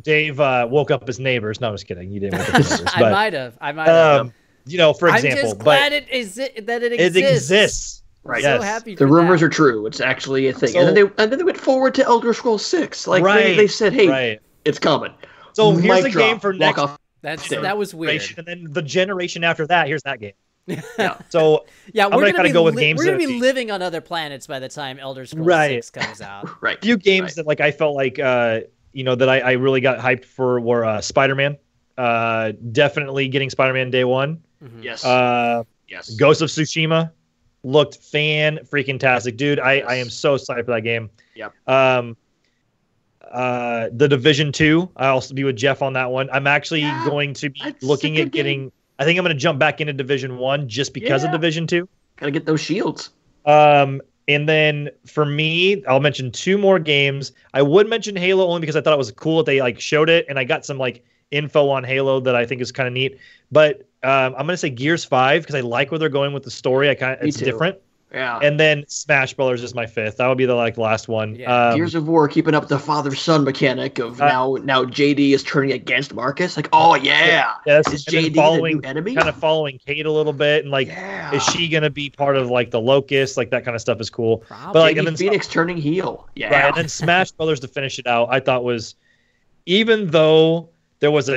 Dave woke up his neighbors. No, I was kidding. You didn't wake up his neighbors. I might have. For example, I'm just glad that it exists. It exists. Right. So happy for the rumors are true. It's actually a thing. So, and then they went forward to Elder Scrolls 6. Like they said, hey, it's coming. So here's a game for next. That was weird. And then the generation after that, here's that game. Yeah. So yeah, I'm gonna kind of go with games. We're gonna be living on other planets by the time Elder Scrolls 6 comes out. Right. A few games that I felt like that I really got hyped for were Spider-Man. Definitely getting Spider-Man day one. Mm-hmm. Yes. Yes. Ghost of Tsushima looked freaking tastic, dude. I am so excited for that game. Yep. The Division 2. I'll also be with Jeff on that one. I'm actually going to be looking at getting. I think I'm going to jump back into Division 1 just because of Division 2. Gotta get those shields. And then for me, I'll mention 2 more games. I would mention Halo only because I thought it was cool that they like showed it, and I got some like info on Halo that I think is kind of neat. But I'm gonna say Gears 5 because I like where they're going with the story. It's different. Yeah. And then Smash Brothers is my 5th. That would be the last one. Yeah. Gears of War keeping up the father-son mechanic of now JD is turning against Marcus. Like, oh yeah, is JD the new enemy? Kind of following Kate a little bit, and like, is she gonna be part of like the Locust? Like that kind of stuff is cool. Probably. But like, and then Phoenix turning heel. Yeah. Right, and then Smash Brothers to finish it out. I thought was, even though that was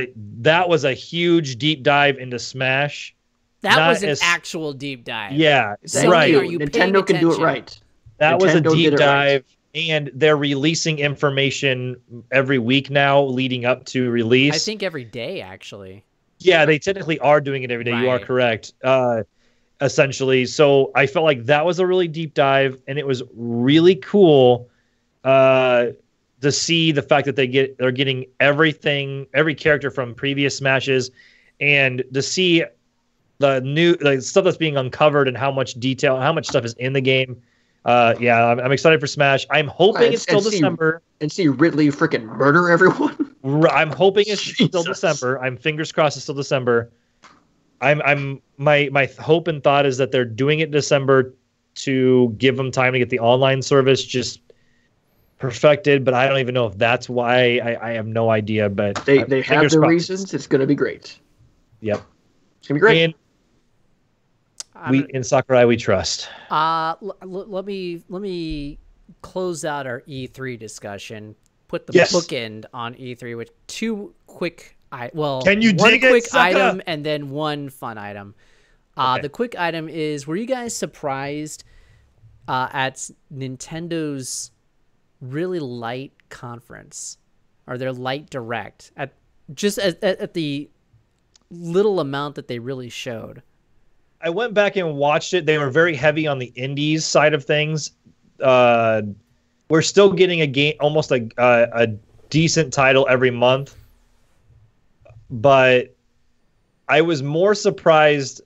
a huge deep dive into Smash. That was an actual deep dive. Yeah, right. Nintendo can do it right. That was a deep dive, and they're releasing information every week now leading up to release. I think every day, actually. Yeah, they technically are doing it every day. Right. You are correct. Essentially, so I felt like that was a really deep dive, and it was really cool to see the fact that they're getting every character from previous Smashes, and to see the new stuff that's being uncovered and how much detail, how much stuff is in the game. I'm excited for Smash. I'm hoping it's still December. And see Ridley freaking murder everyone. I'm hoping it's still December. I'm fingers crossed it's still December. My hope and thought is that they're doing it December to give them time to get the online service just perfected, but I don't even know if that's why. I have no idea, but they have their reasons. It's going to be great. Yep. It's going to be great. In Sakurai we trust. Let me close out our E3 discussion. Put the bookend on E3 with 2 quick. Can you one dig quick it, item and then one fun item. The quick item is: were you guys surprised at Nintendo's really light conference, or their light direct at the little amount that they really showed? I went back and watched it. They were very heavy on the indies side of things. We're still getting a game, almost a decent title every month, but I was more surprised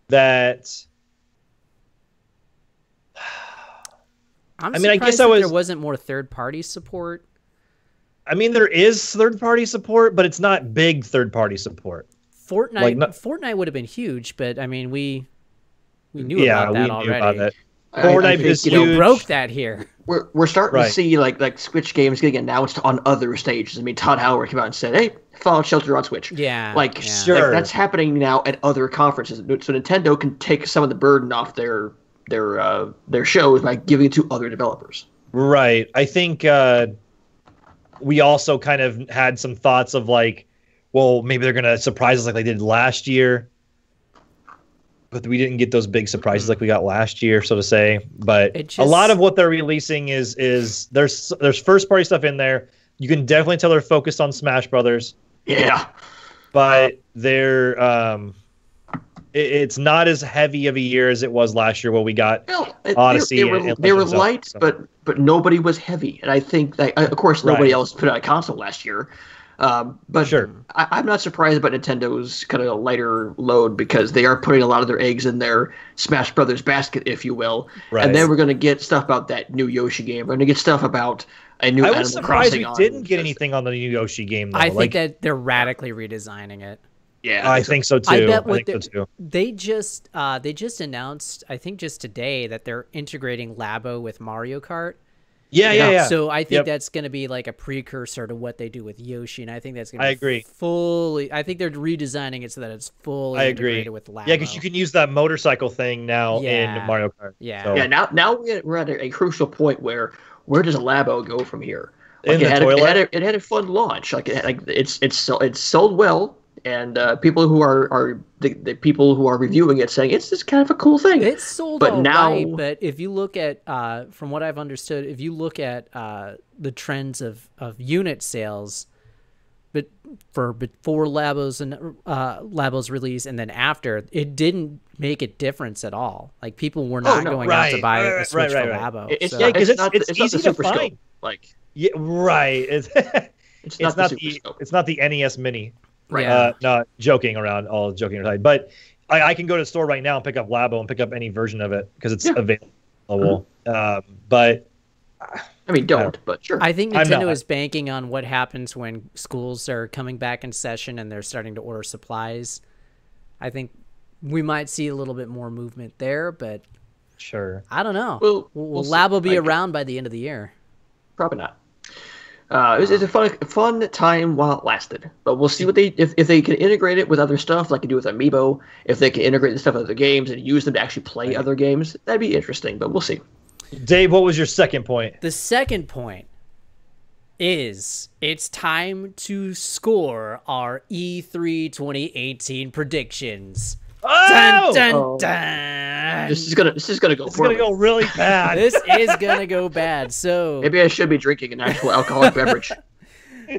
that. I guess there wasn't more third-party support. I mean, there is third-party support, but it's not big third-party support. Fortnite would have been huge, but I mean, we knew about that already. Knew about it. Fortnite is huge. Broke that here. We're starting to see like Switch games getting announced on other stages. I mean, Todd Howard came out and said, "Hey, Fallout Shelter on Switch." Yeah, sure. That's happening now at other conferences. So Nintendo can take some of the burden off their shows by giving it to other developers. Right. I think we also kind of had some thoughts of like, well, maybe they're going to surprise us like they did last year. But we didn't get those big surprises like we got last year, so to say. But a lot of what they're releasing is there's first party stuff in there. You can definitely tell they're focused on Smash Brothers. Yeah. But it's not as heavy of a year as it was last year, where we got Odyssey. They were light, but nobody was heavy. And I think that, of course, nobody else put out a console last year. But sure. I'm not surprised about Nintendo's kind of lighter load, because they are putting a lot of their eggs in their Smash Brothers basket, if you will. Right. And then we're going to get stuff about that new Yoshi game. We're going to get stuff about a new Animal Crossing. I was surprised we didn't get anything on the new Yoshi game, though. I think that they're radically redesigning it. Yeah, I think so too. I bet they just announced, I think just today, that they're integrating Labo with Mario Kart. Yeah. So I think that's going to be like a precursor to what they do with Yoshi, and I think that's going to be agree. Fully. I think they're redesigning it so that it's fully integrated with Labo. Yeah, because you can use that motorcycle thing now in Mario Kart. Yeah. So. Yeah. Now we're at a crucial point where does Labo go from here? Like it had a fun launch. Like it's sold well. And people who are the people who are reviewing it saying it's just kind of a cool thing. It's sold but but if you look at, from what I've understood, if you look at the trends of unit sales, but before Labo's release and then after, it didn't make a difference at all. Like people were not going out to buy a Switch for Labo. It's easy to find. Yeah, right. It's not the Super Scope. It's not the NES Mini. Right. Not joking around, all joking aside. But I can go to the store right now and pick up Labo and pick up any version of it because it's available. But I mean, but sure. I think Nintendo is banking on what happens when schools are coming back in session and they're starting to order supplies. I think we might see a little bit more movement there, but sure. I don't know. Will see. Labo be around by the end of the year? Probably not. It was a fun time while it lasted, but we'll see what if they can integrate it with other stuff, like they do with Amiibo. If they can integrate the stuff with other games and use them to actually play other games, that'd be interesting. But we'll see. Dave, what was your second point? The second point is it's time to score our E3 2018 predictions. Oh! Dun, dun, dun. This is gonna go. This is gonna go really bad. This is gonna go bad. So maybe I should be drinking an actual alcoholic beverage.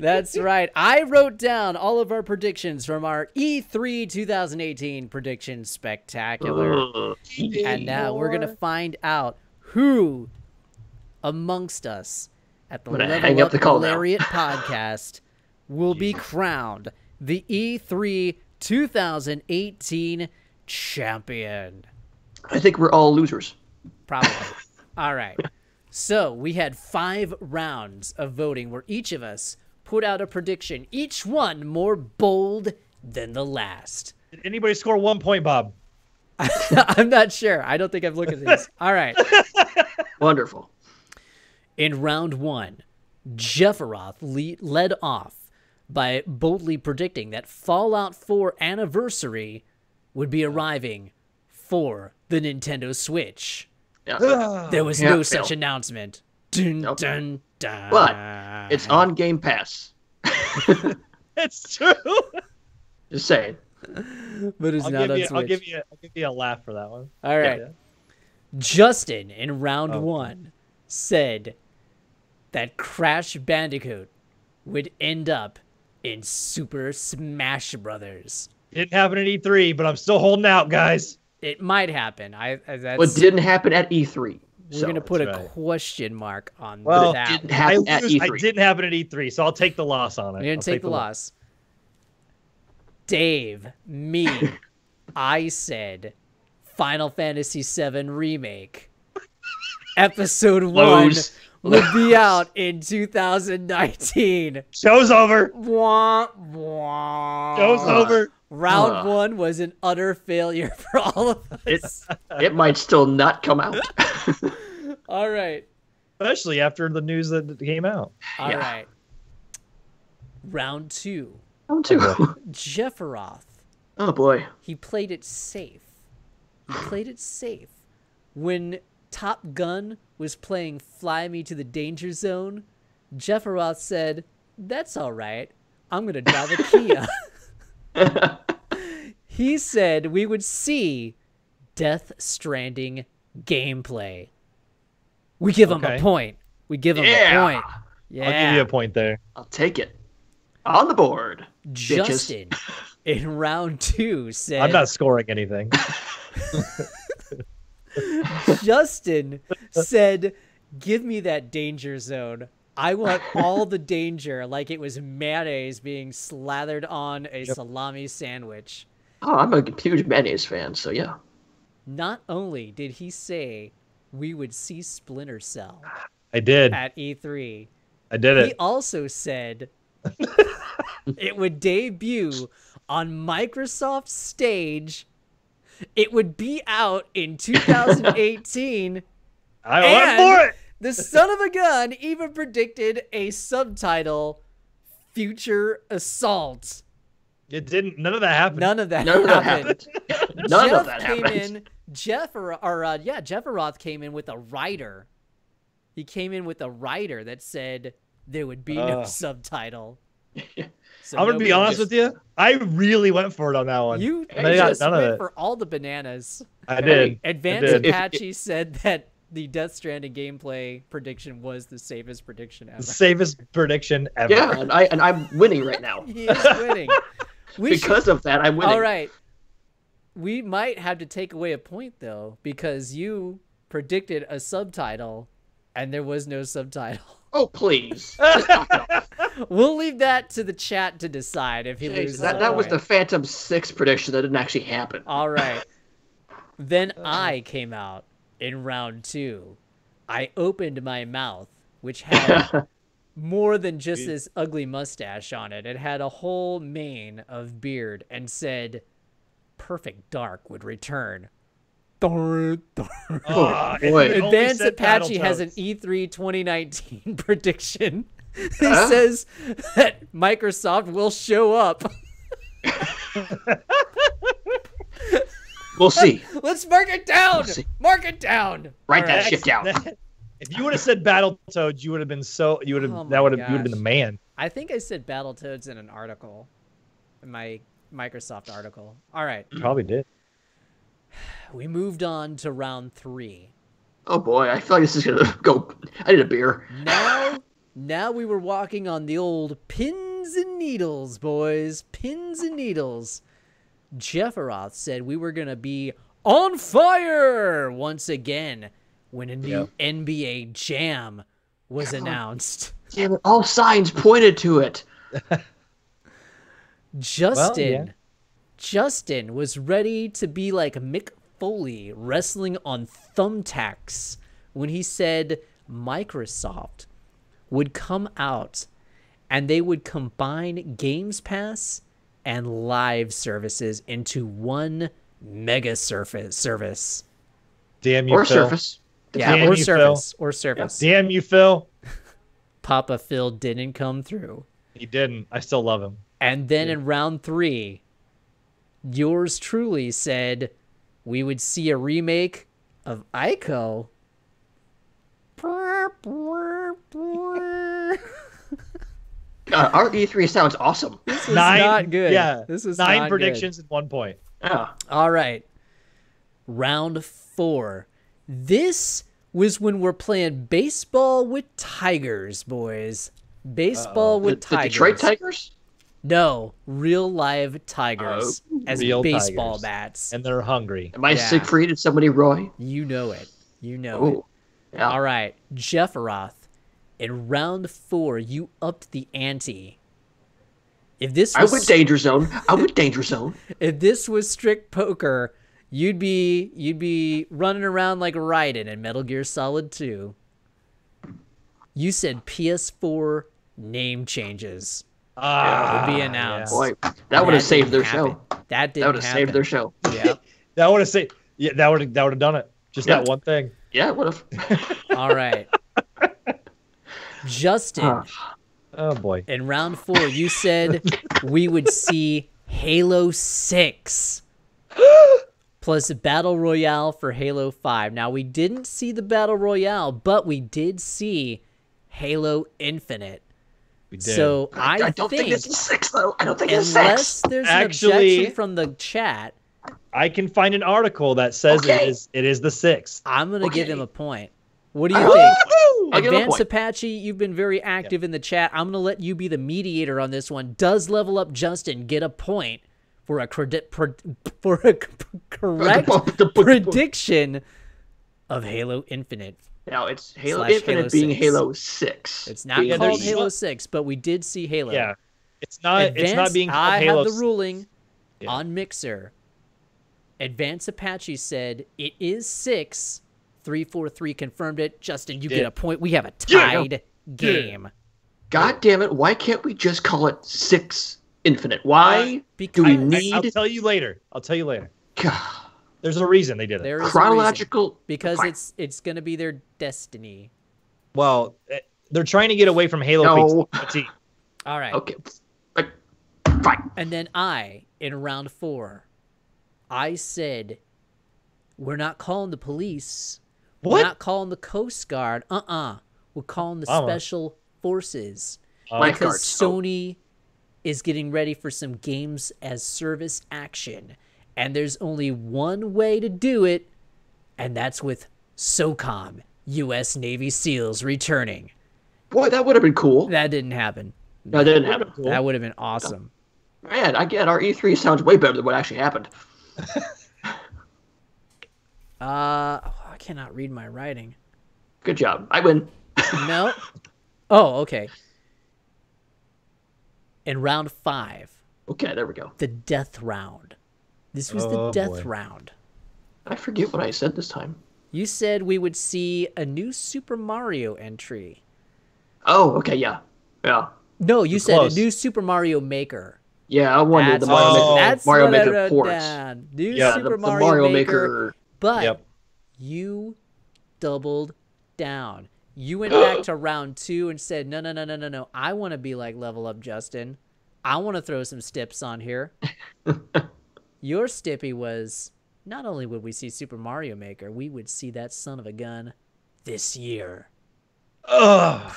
That's right. I wrote down all of our predictions from our E3 2018 prediction spectacular, and now we're gonna find out who amongst us at the Level Up Lariat podcast will be crowned the E3 2018 champion. I think we're all losers. Probably. All right. So we had 5 rounds of voting where each of us put out a prediction, each one more bold than the last. Did anybody score 1 point, Bob? I'm not sure. I don't think I've looked at these. All right. Wonderful. In round 1, Jefferoth led off by boldly predicting that Fallout 4 Anniversary would be arriving for the Nintendo Switch. Yeah. There was no such announcement. Dun, dun, dun. But it's on Game Pass. It's true. Just saying. But it's not on Switch. I'll give you a laugh for that one. All right. Yeah. Justin in round 1 said that Crash Bandicoot would end up in Super Smash Brothers. Didn't happen at E3, but I'm still holding out, guys. It might happen. What didn't happen at E3. We're going to put a question mark on that. Well, it didn't happen at E3. I didn't happen at E3, so I'll take the loss on it. You're going to take the loss. Dave, me, I said Final Fantasy VII Remake. Episode 1 would be out in 2019. Show's over. Wah, wah. Show's over. Round 1 was an utter failure for all of us. It might still not come out. All right. Especially after the news that came out. All right. Round 2. Round 2. Jefferoth. Oh, boy. He played it safe. When Top Gun was playing Fly Me to the Danger Zone, Jefferoth said, "That's all right. I'm going to drive a Kia." He said we would see Death Stranding gameplay. We give him a point. Yeah. I'll give you a point there. I'll take it. On the board. Justin in round 2 said... I'm not scoring anything. Justin said, "Give me that danger zone. I want all the danger, like it was mayonnaise being slathered on a salami sandwich." Oh, I'm a huge mayonnaise fan, so yeah. Not only did he say we would see Splinter Cell I did. At E3. I did it. He also said it would debut on Microsoft's stage. It would be out in 2018. I went for it. The son of a gun even predicted a subtitle, Future Assault. It didn't. None of that happened. None of that happened. Jefferoth came in with a writer. He came in with a writer that said there would be no subtitle. So I'm going to be honest with you. I really went for it on that one. You just went for all the bananas. I did. Advanced Apache said that the Death Stranding gameplay prediction was the safest prediction ever. The safest prediction ever. Yeah, and I'm winning right now. He is winning. Because of that, I'm winning. All right. We might have to take away a point, though, because you predicted a subtitle, and there was no subtitle. Oh, please. Just knock it off. We'll leave that to the chat to decide if he loses. That was the Phantom 6 prediction that didn't actually happen. All right. Then I came out in round 2. I opened my mouth, which had more than just this ugly mustache on it. It had a whole mane of beard and said, "Perfect Dark would return." Boy. Advanced Apache has an E3 2019 prediction. He says that Microsoft will show up. We'll see. Let's mark it down. Mark it down. Write that shit down. If you would have said Battletoads, you would have been so. You would have. Oh that would have. my You would have been the man. I think I said Battletoads in an article, in my Microsoft article. All right. Probably did. We moved on to round 3. Oh boy, I feel like this is gonna go. I need a beer. Now we were walking on the old pins and needles, boys. Pins and needles. Jefferoth said we were gonna be on fire once again when a new NBA Jam was announced. Damn it! All signs pointed to it. Justin was ready to be like Mick Foley wrestling on thumbtacks when he said Microsoft would come out and they would combine Games Pass and live services into one mega service. Damn you, or Phil. Surface. Yeah, Damn or you, service. Phil. Or service. Damn you, Phil. Papa Phil didn't come through. He didn't. I still love him. And then in round 3, yours truly said we would see a remake of Ico. Our E3 sounds awesome. This was not good. Yeah, this was 9 not predictions at 1 point. Yeah. All right. Round 4. This was when we're playing baseball with tigers, boys. Baseball with The tigers. Detroit Tigers? No, real live tigers as real baseball tigers. bats. And they're hungry. Am I Yeah. Siegfried and somebody Roy? You know it. You know it. Oh. Yeah. All right, Jefferoth. In round 4, you upped the ante. If this was, I went Danger Zone. If this was strict poker, you'd be running around like Raiden in Metal Gear Solid 2. You said PS4 name changes would be announced. Boy, that would have saved their happen. show. That didn't That would have saved their show. Yep. That would have saved. Yeah, that would have done it. Just Yeah. that one thing. Yeah, it would have. All right. Justin, Oh boy. in round 4, you said we would see Halo 6 plus a Battle Royale for Halo 5. Now, we didn't see the Battle Royale, but we did see Halo Infinite. We did. So I don't think this is 6, though. I don't think it's 6. Unless there's an objection from the chat, I can find an article that says Okay. it is the 6th. I'm going to give Okay. him a point. What do you think? I'll give him a Advanced point. Apache, you've been very active in the chat. I'm going to let you be the mediator on this one. Does Level Up Justin get a point for a correct prediction of Halo Infinite? Now, it's Halo / Infinite Halo being 6. Halo 6. It's not Yeah, called there's- Halo 6, but we did see Halo. Yeah. It's not being called I Halo have the 6. ruling Yeah. on Mixer. Advanced Apache said it is 6. 343 confirmed it. Justin, you get a point. We have a tied game. God damn it, why can't we just call it 6 Infinite? Why Because do we I'll need tell you later. God, There's a reason they did it. there is a chronological... reason. Because Fine. it's going to be their destiny. Well, they're trying to get away from Halo No. fatigue. All right. Okay, fine. And then in round 4, I said, we're not calling the police. We're What? not calling the Coast Guard. We're calling the Special Forces. Because Lifeguards. Sony is getting ready for some games as service action. And there's only one way to do it, and that's with SOCOM, U.S. Navy SEALs returning. Boy, that would have been cool. That didn't happen. No, that didn't happen. That would have been awesome. Man, I get our E3 sounds way better than what actually happened. I cannot read my writing. Good job. I win. No. Oh, okay. In round 5. Okay, there we go. The death round. This was the death round. I forget what I said this time. You said we would see a new Super Mario entry. Oh, okay, yeah. Yeah. No, you said a new Super Mario Maker. Yeah, I wanted the Mario Maker port. New Super Mario Maker. But you doubled down. You went back to round 2 and said, no. I want to be like Level Up Justin. I want to throw some stips on here. Your stippy was, not only would we see Super Mario Maker, we would see that son of a gun this year. Ugh.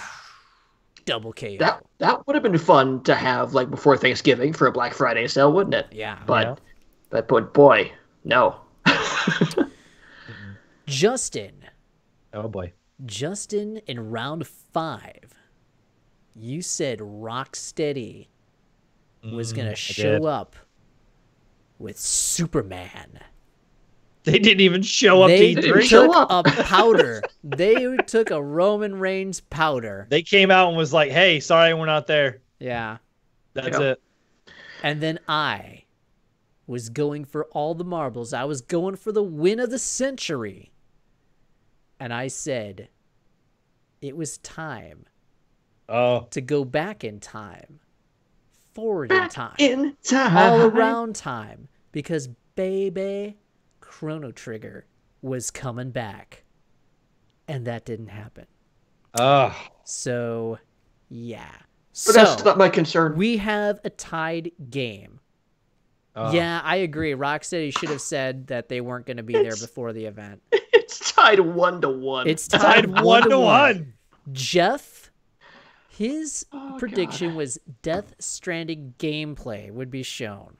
Double KO. That would have been fun to have like before Thanksgiving for a Black Friday sale, wouldn't it? Yeah. But boy, no. Justin. Oh boy. Justin, in round 5, you said Rocksteady was going to show up with Superman. They didn't even show up. They took a powder. They took a Roman Reigns powder. They came out and was like, hey, sorry we're not there. Yeah. That's it. And then I was going for all the marbles. I was going for the win of the century. And I said it was time to go back in time, forward in time, all around time, because baby, Chrono Trigger was coming back. And that didn't happen. So, yeah. But that's not my concern. We have a tied game. Yeah, I agree. Rocksteady should have said that they weren't going to be there before the event. It's tied 1-1. It's tied 1-1. Jeff, his prediction was Death Stranding gameplay would be shown.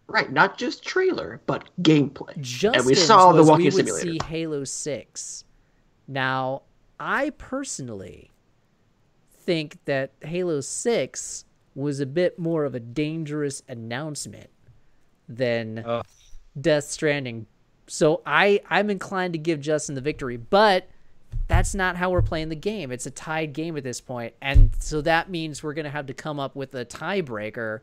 Right, not just trailer, but gameplay. Justin's and we saw the walking simulator. simulator. We would see Halo 6. Now, I personally think that Halo 6 was a bit more of a dangerous announcement than Death Stranding. So I'm inclined to give Justin the victory, but that's not how we're playing the game. It's a tied game at this point, and so that means we're going to have to come up with a tiebreaker.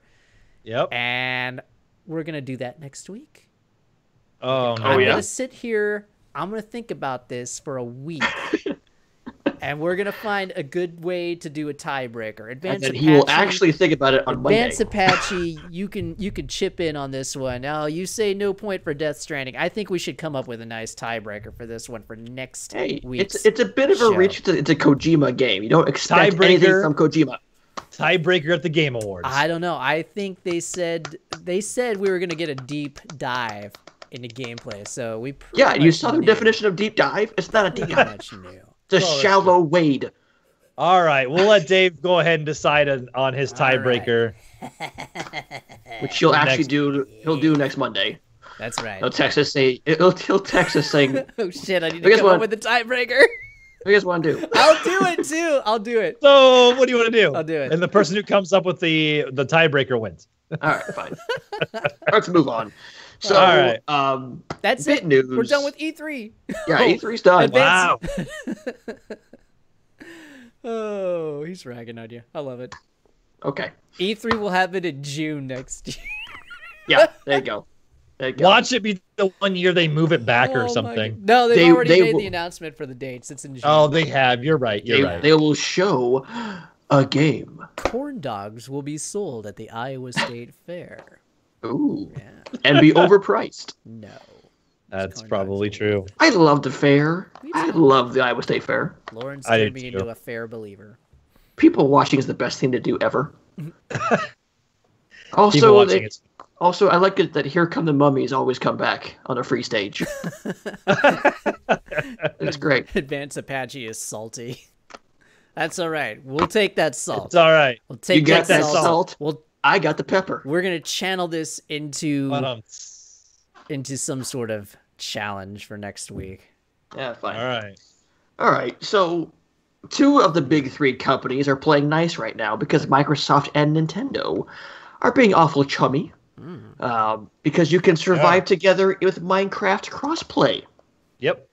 Yep. And we're going to do that next week. I'm going to sit here. I'm going to think about this for a week. And we're going to find a good way to do a tiebreaker. And he will actually think about it on Monday. Advance Apache, you can chip in on this one. Now, you say no point for Death Stranding. I think we should come up with a nice tiebreaker for this one for next week. It's a bit of a reach. It's a Kojima game. You don't expect anything from Kojima. Tiebreaker at the Game Awards. I don't know. I think they said we were going to get a deep dive into gameplay. So we you saw the definition of deep dive. It's not a deep dive. It's a shallow wade. All right, we'll let Dave go ahead and decide on his tiebreaker, which he'll actually do. He'll do next Monday. That's right. He'll text us saying, "Oh shit! I need to come up with the tiebreaker." What do you guys want to do? I'll do it too. I'll do it. So, what do you want to do? I'll do it. And the person who comes up with the tiebreaker wins. All right, fine. Let's move on. So, all right. That's it. News. We're done with E3. Yeah, E3's done. Wow. Oh, he's ragging on you. I love it. Okay. E3 will happen in June next year. Yeah, there you go. Watch it be the 1 year they move it back or something. No, they've already made the announcement for the dates. It's in June. Oh, they have. You're right. They will show a game. Corn dogs will be sold at the Iowa State Fair. Ooh. Yeah. And be overpriced. No. That's probably true. I love the fair. I love the Iowa State Fair. Lauren's turned me into a fair believer. People watching is the best thing to do ever. Also, I like it that Here Come the Mummies always come back on a free stage. It's great. Advance Apache is salty. That's all right. We'll take that salt. It's all right. We'll take that salt. I got the pepper. We're gonna channel this into some sort of challenge for next week. Yeah, fine. All right. So, 2 of the big 3 companies are playing nice right now because Microsoft and Nintendo are being awful chummy. Because you can survive together with Minecraft crossplay. Yep.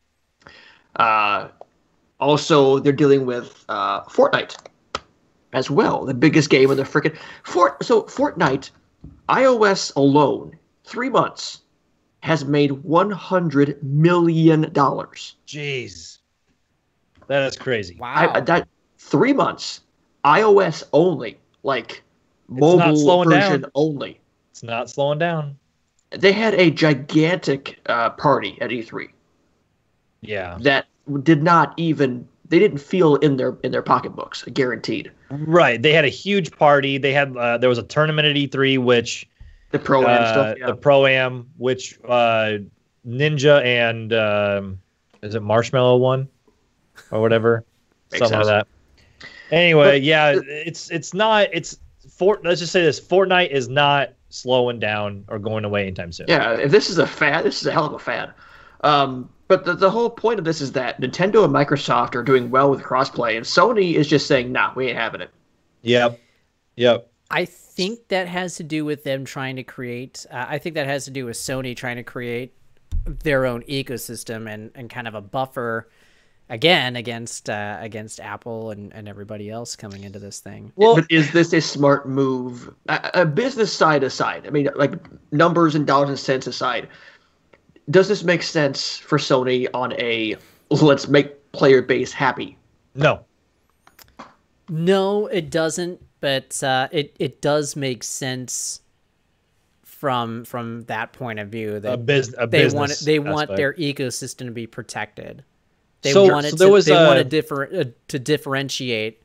Also, they're dealing with Fortnite. as well. The biggest game in the freaking Fortnite, iOS alone, 3 months has made $100 million. Jeez, that is crazy. Wow. That 3 months, iOS only, like mobile version only. It's not slowing down. They had a gigantic party at E3. Yeah, that did not even they didn't feel in their pocketbooks, guaranteed. Right. They had a huge party. They had there was a tournament at E3, which the Pro-Am stuff, the Pro-Am, which Ninja and is it Marshmallow won or whatever, something like that. Anyway, let's just say this: Fortnite is not slowing down or going away anytime soon. Yeah, if this is a fad, this is a hell of a fad. But the whole point of this is that Nintendo and Microsoft are doing well with crossplay, and Sony is just saying, nah, we ain't having it. Yep. I think that has to do with them trying to create... I think that has to do with Sony trying to create their own ecosystem and kind of a buffer, again, against Apple and everybody else coming into this thing. Well, but is this a smart move? A business side aside, I mean, like numbers and dollars and cents aside, does this make sense for Sony on a let's make player base happy? No, it doesn't. But it does make sense from that point of view that they want their ecosystem to be protected. They want to differentiate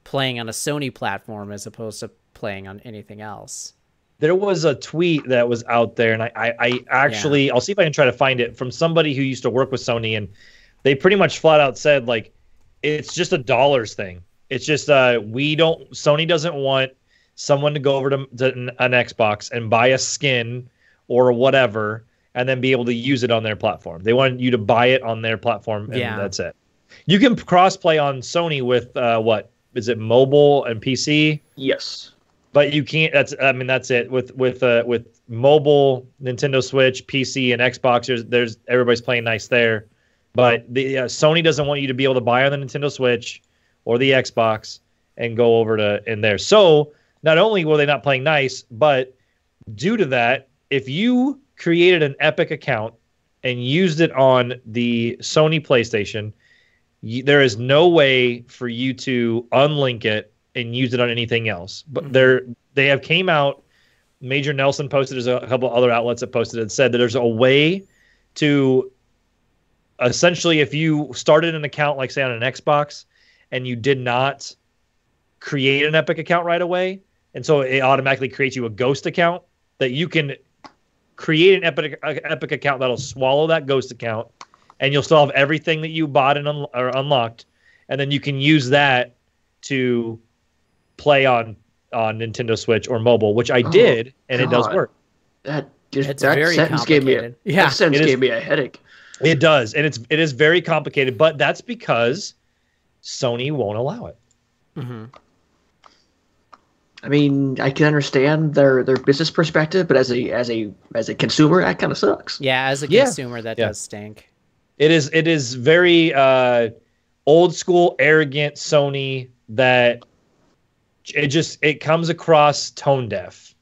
playing on a Sony platform as opposed to playing on anything else. There was a tweet that was out there, and I actually I'll see if I can try to find it, from somebody who used to work with Sony, and they pretty much flat out said, like, it's just a dollars thing. It's just Sony doesn't want someone to go over to an Xbox and buy a skin or whatever and then be able to use it on their platform. They want you to buy it on their platform, and that's it. You can cross-play on Sony with what is it, mobile and PC? Yes. But you can't. That's it. With mobile, Nintendo Switch, PC, and Xbox, there's everybody's playing nice there. But the Sony doesn't want you to be able to buy on the Nintendo Switch or the Xbox and go over to in there. So not only were they not playing nice, but due to that, if you created an Epic account and used it on the Sony PlayStation, there is no way for you to unlink it and use it on anything else. But they have came out. Major Nelson posted, there's a couple other outlets that posted and said that there's a way to essentially, if you started an account, like say on an Xbox, and you did not create an Epic account right away, and so it automatically creates you a ghost account, that you can create an Epic account that'll swallow that ghost account, and you'll still have everything that you bought and or unlocked, and then you can use that to play on Nintendo Switch or mobile, which I did, and it does work. That sentence gave me a headache. It does, and it is very complicated, but that's because Sony won't allow it. Mm-hmm. I mean, I can understand their business perspective, but as a consumer, that kind of sucks. Yeah, as a consumer, that does stink. It is very old school, arrogant Sony that it comes across tone deaf.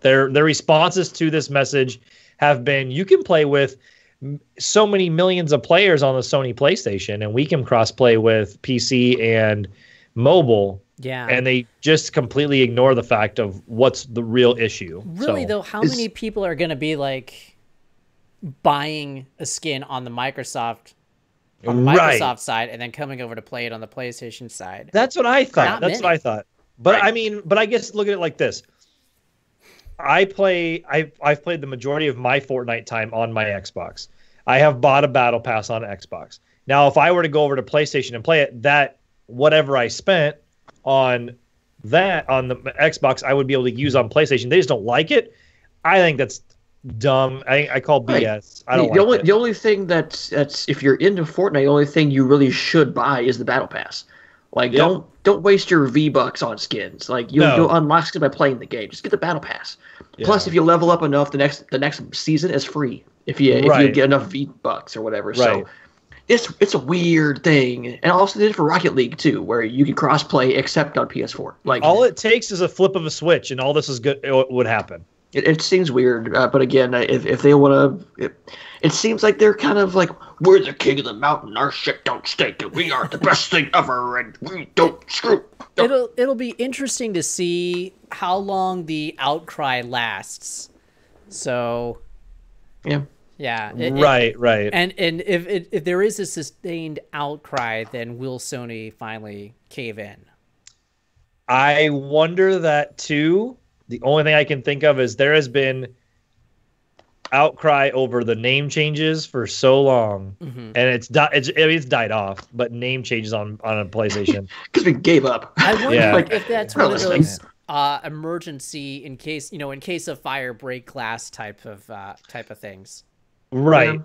Their responses to this message have been, you can play with so many millions of players on the Sony PlayStation, and we can cross-play with PC and mobile. Yeah. And they just completely ignore the fact of what's the real issue. Really, though, how many people are going to be, like, buying a skin on the Microsoft side and then coming over to play it on the PlayStation side? That's what I thought. What I thought. But I mean, I guess look at it like this. I've played the majority of my Fortnite time on my Xbox. I have bought a battle pass on Xbox. Now, if I were to go over to PlayStation and play it, that whatever I spent on the Xbox, I would be able to use on PlayStation. They just don't like it. I think that's dumb. I call BS. I don't like it. The only thing that's if you're into Fortnite, the only thing you really should buy is the battle pass. Like, don't waste your V-Bucks on skins. Like, you'll unlock skins by playing the game. Just get the battle pass. Yeah. Plus, if you level up enough, the next season is free. If you get enough V-Bucks or whatever. Right. So it's a weird thing, and also they did it for Rocket League too, where you can crossplay except on PS4. Like all it takes is a flip of a switch, and all this is good. It would happen. It seems weird, but again, if they want to, it seems like they're kind of like, we're the king of the mountain, our shit don't stink, and we are the best thing ever, and we don't screw. It'll be interesting to see how long the outcry lasts. So, yeah. Right. And if there is a sustained outcry, then will Sony finally cave in? I wonder that too. The only thing I can think of is there has been outcry over the name changes for so long, and it's died off. But name changes on a PlayStation because we gave up. I wonder if that's one of those emergency in case of fire break glass type of things. Right.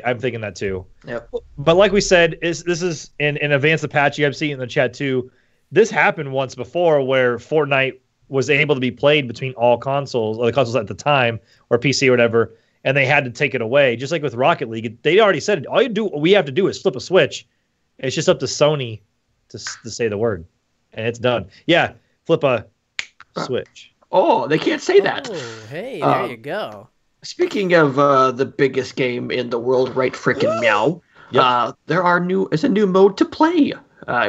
I'm thinking that too. Yep. But like we said, this is in advance Apache. I've seen in the chat too. This happened once before where Fortnite was able to be played between all consoles, or the consoles at the time, or PC or whatever, and they had to take it away. Just like with Rocket League, they already said we have to do is flip a switch. It's just up to Sony to say the word, and it's done. Yeah, flip a switch. Oh, they can't say that. Oh, hey, there you go. Speaking of the biggest game in the world, right frickin' meow, it's a new mode to play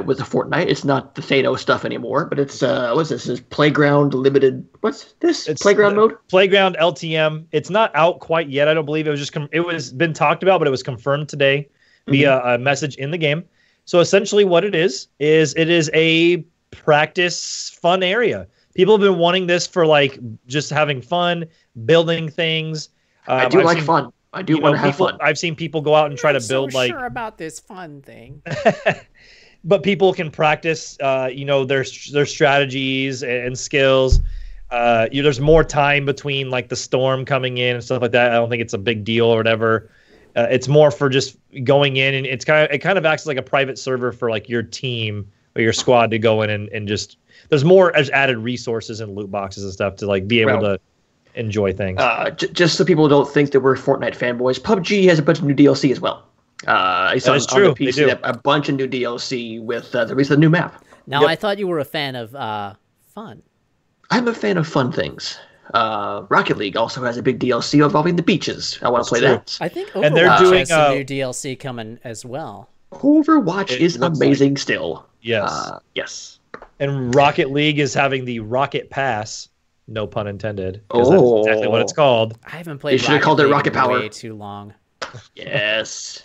with the Fortnite. It's not the Thanos stuff anymore, but it's what's this? It's Playground Limited. What's this? It's Playground mode? Playground LTM. It's not out quite yet, I don't believe. It was just it was been talked about, but it was confirmed today via a message in the game. So essentially what it is a practice fun area. People have been wanting this for like just having fun, building things. I do like fun. I do want to have fun. I've seen people go out and try to build like. Sure about this fun thing. But people can practice, their strategies and skills. There's more time between like the storm coming in and stuff like that. I don't think it's a big deal or whatever. It's more for just going in, and it kind of acts like a private server for like your team or your squad to go in and just. There's more as added resources and loot boxes and stuff to like be able to enjoy things. Just so people don't think that we're Fortnite fanboys, PUBG has a bunch of new DLC as well. I saw on the PC a bunch of new DLC with the release of the new map. Now, I thought you were a fan of fun. I'm a fan of fun things. Rocket League also has a big DLC involving the beaches. I want to play that. I think Overwatch has some new DLC coming as well. Overwatch is amazing still. Yes. Yes. And Rocket League is having the Rocket Pass. No pun intended. Oh, that's exactly what it's called. I haven't played. They should have called it Rocket Power. Way too long. Yes.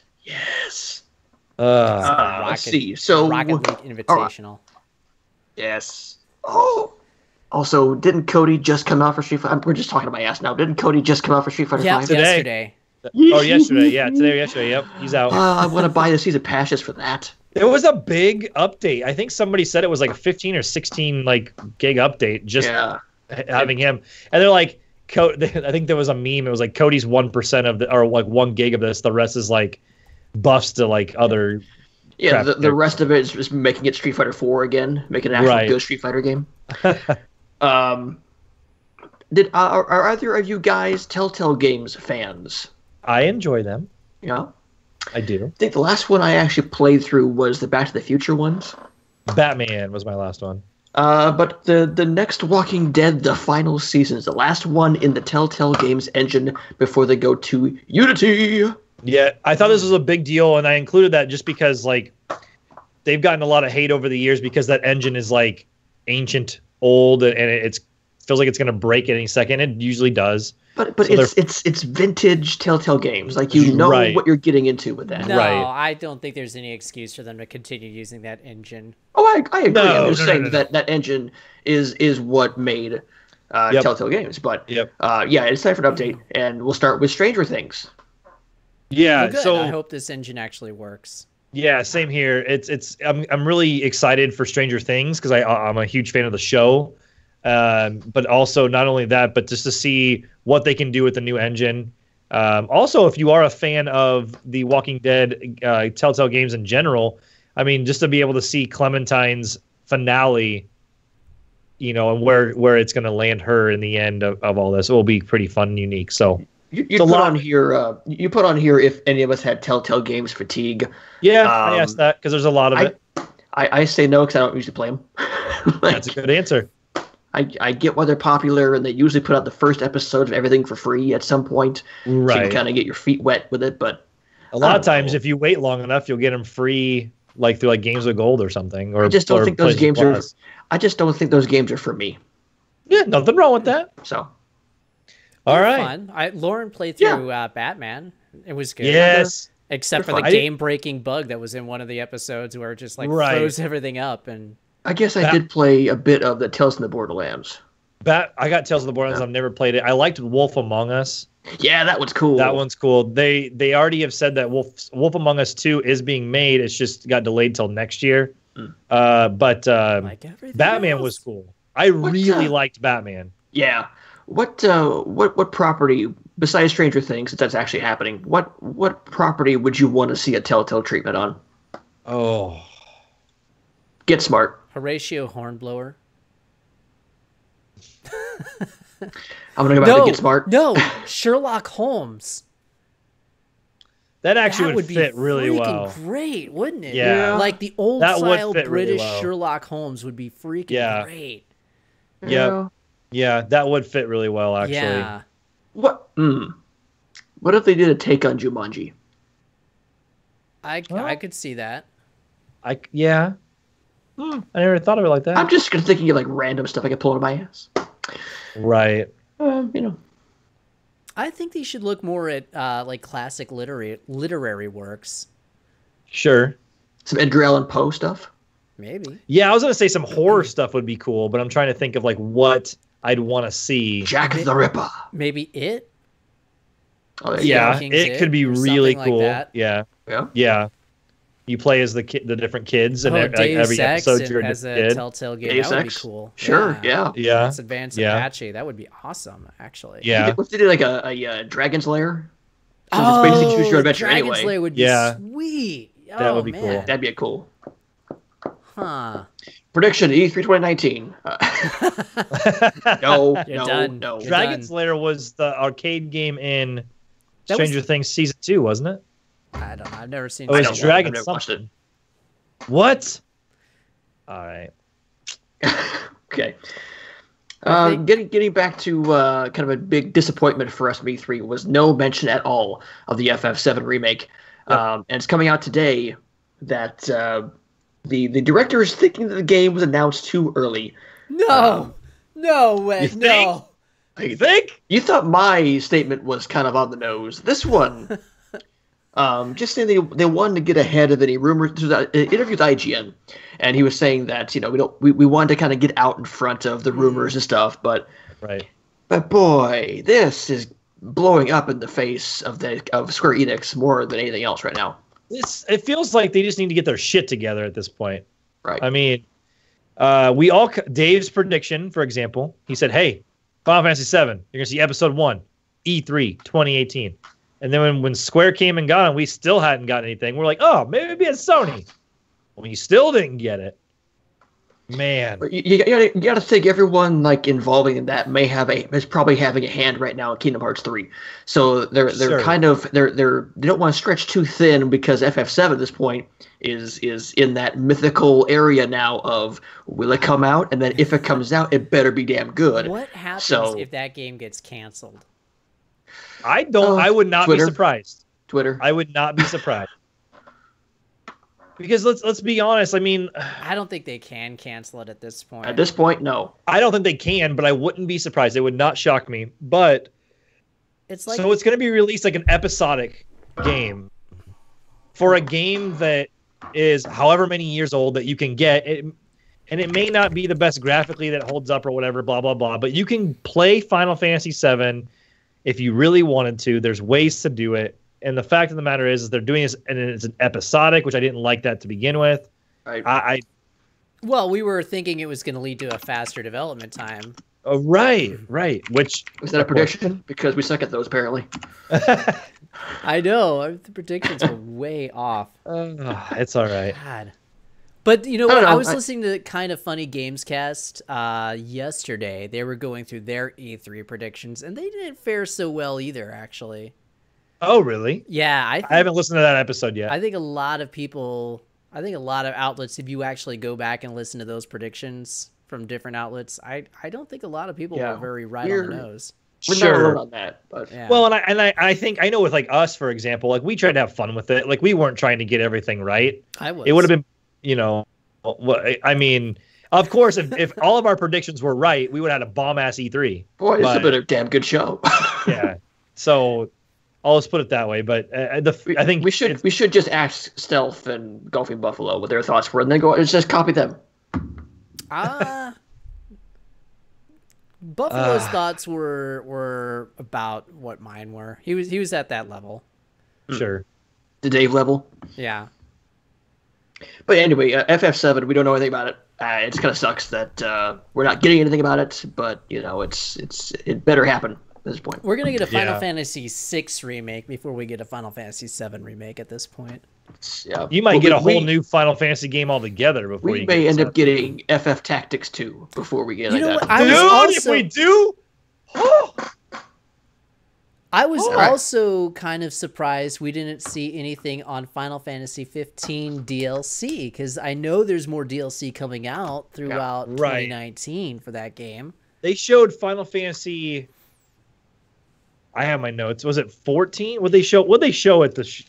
Let's see. So Rocket League Invitational. Yes. Oh. Also, didn't Cody just come out for Street Fighter? We're just talking about my ass now. Didn't Cody just come out for Street Fighter 5? Yesterday. Yesterday. Yeah, today or yesterday. Yep, he's out. I want to buy the season pass just for that. There was a big update. I think somebody said it was like a 15 or 16 like gig update just having him. And they're like, I think there was a meme. It was like Cody's 1% of the, or like 1 gig of this. The rest is like buffs to like other. Yeah, the rest of it is just making it Street Fighter 4 again, making an actual good Street Fighter game. Are either of you guys Telltale Games fans? I enjoy them. Yeah. I do. I think the last one I actually played through was the Back to the Future ones. Batman was my last one. But the next Walking Dead, the final season, is the last one in the Telltale Games engine before they go to Unity. Yeah, I thought this was a big deal, and I included that just because like they've gotten a lot of hate over the years because that engine is like ancient, old, and it feels like it's going to break any second. It usually does. But so it's vintage Telltale Games. Like you know what you're getting into with that. No, I don't think there's any excuse for them to continue using that engine. Oh, I agree. I'm just saying that engine is what made Telltale Games. But it's time for an update, and we'll start with Stranger Things. Yeah, so I hope this engine actually works. Yeah, same here. I'm really excited for Stranger Things because I'm a huge fan of the show. But also not only that, but just to see what they can do with the new engine. Also, if you are a fan of the Walking Dead Telltale Games in general, I mean, just to be able to see Clementine's finale, and where it's going to land her in the end of all this, it will be pretty fun and unique. So You put on here. You put on here if any of us had Telltale Games fatigue. Yeah, I asked that because there's a lot of it. I say no because I don't usually play them. That's a good answer. I get why they're popular, and they usually put out the first episode of everything for free at some point. Right. So you can kind of get your feet wet with it. But a lot of times, if you wait long enough, you'll get them free, like through like Games with Gold or something. Or I just don't think those games Plus. I just don't think those games are for me. Yeah, nothing wrong with that. So, all right. Fun. Lauren played through Batman. It was good. Yes. Except for the game-breaking bug that was in one of the episodes where it just like froze everything up. And I guess I did play a bit of the Tales from the Borderlands. I got Tales of the Borderlands. I've never played it. I liked Wolf Among Us. Yeah, that one's cool. That one's cool. They already have said that Wolf Among Us 2 is being made. It's just got delayed till next year. But Batman was cool. I really liked Batman. Yeah. What property besides Stranger Things, since that's actually happening? What property would you want to see a Telltale treatment on? Oh, Get Smart. Horatio Hornblower. I'm gonna go back to Get Smart. No, Sherlock Holmes. That actually would fit really well. Great, wouldn't it? Yeah. Like the old style British Sherlock Holmes would be freaking great. Yeah. Yeah, that would fit really well, actually. Yeah. What if they did a take on Jumanji? I could see that. I never thought of it like that. I'm just thinking of like random stuff I could pull out of my ass. Right. I think they should look more at like classic literary works. Sure. Some Edgar Allan Poe stuff? Maybe. Yeah, I was going to say some horror stuff would be cool, but I'm trying to think of like what I'd want to see. Jack the Ripper. Maybe It? Oh, yeah, it could be really cool. Like Yeah. You play as the different kids, and every episode you're a different kid. Telltale game. That would be cool. Sure, yeah. Let's advance Apache. That would be awesome, actually. Yeah. If they did like a Dragon's Lair? So just basically choose your adventure Dragon's Lair would be sweet. That would be cool. That'd be cool. Huh. Prediction E3 2019. No. Dragon's Lair was the arcade game in Stranger Things Season 2, wasn't it? I don't know. I've never seen it. I've never watched it. What? All right. Okay. Getting back to kind of a big disappointment for us, E3 was no mention at all of the FF7 remake. And it's coming out today that the director is thinking that the game was announced too early. No way. You think? You think? You thought my statement was kind of on the nose. This one, just saying they wanted to get ahead of any rumors. There's an interview with IGN, and he was saying that we wanted to kind of get out in front of the rumors and stuff. But boy, this is blowing up in the face of Square Enix more than anything else right now. It feels like they just need to get their shit together at this point. Right. I mean, Dave's prediction, for example, he said, "Hey, Final Fantasy VII, you're gonna see Episode 1, E3 2018." And then when Square came and got it, we still hadn't gotten anything. We're like, oh, maybe it's Sony. Well, you still didn't get it. Man. You got to think everyone like involving in that is probably having a hand right now in Kingdom Hearts 3. So they're kind of they don't want to stretch too thin because FF7 at this point is in that mythical area now of will it come out, and then if it comes out, it better be damn good. What happens if that game gets canceled? I would not be surprised. Twitter. I would not be surprised. Because let's be honest. I mean, I don't think they can cancel it at this point. At this point, no. I don't think they can, but I wouldn't be surprised. It would not shock me. But it's like, so it's going to be released like an episodic game for a game that is however many years old that you can get. And it may not be the best graphically that holds up or whatever, blah, blah, blah. But you can play Final Fantasy VII if you really wanted to. There's ways to do it. And the fact of the matter is they're doing this, and it's an episodic, which I didn't like that to begin with. Well, we were thinking it was going to lead to a faster development time. Right. Which was that a prediction? Because we suck at those, apparently. I know the predictions were way off. It's all right. God. But you know what? I was listening to Kind of Funny Gamescast yesterday. They were going through their E3 predictions, and they didn't fare so well either, actually. Oh, really? Yeah. I haven't listened to that episode yet. I think a lot of outlets, if you actually go back and listen to those predictions from different outlets, I don't think a lot of people were very right on the nose. We're not alone on that, but well, and I think I know with like us, for example, like we tried to have fun with it. Like we weren't trying to get everything right. It would have been, I mean, of course, if all of our predictions were right, we would have had a bomb ass E3. Boy, it's been a damn good show. Yeah. So I'll just put it that way. But I think we should just ask Stealth and Golfing Buffalo what their thoughts were, and then go just copy them. Buffalo's thoughts were about what mine were. He was at that level. Sure. The Dave level. Yeah. But anyway, FF7, we don't know anything about it. It kind of sucks that we're not getting anything about it, but it better happen at this point. We're gonna get a Final Fantasy VI remake before we get a Final Fantasy VII remake at this point. Yeah, you might get a whole new Final Fantasy game altogether before we may end up getting FF Tactics 2 before we get if we do. I was also kind of surprised we didn't see anything on Final Fantasy 15 DLC, because I know there's more DLC coming out throughout 2019 for that game. They showed Final Fantasy. I have my notes. Was it 14? What they show at the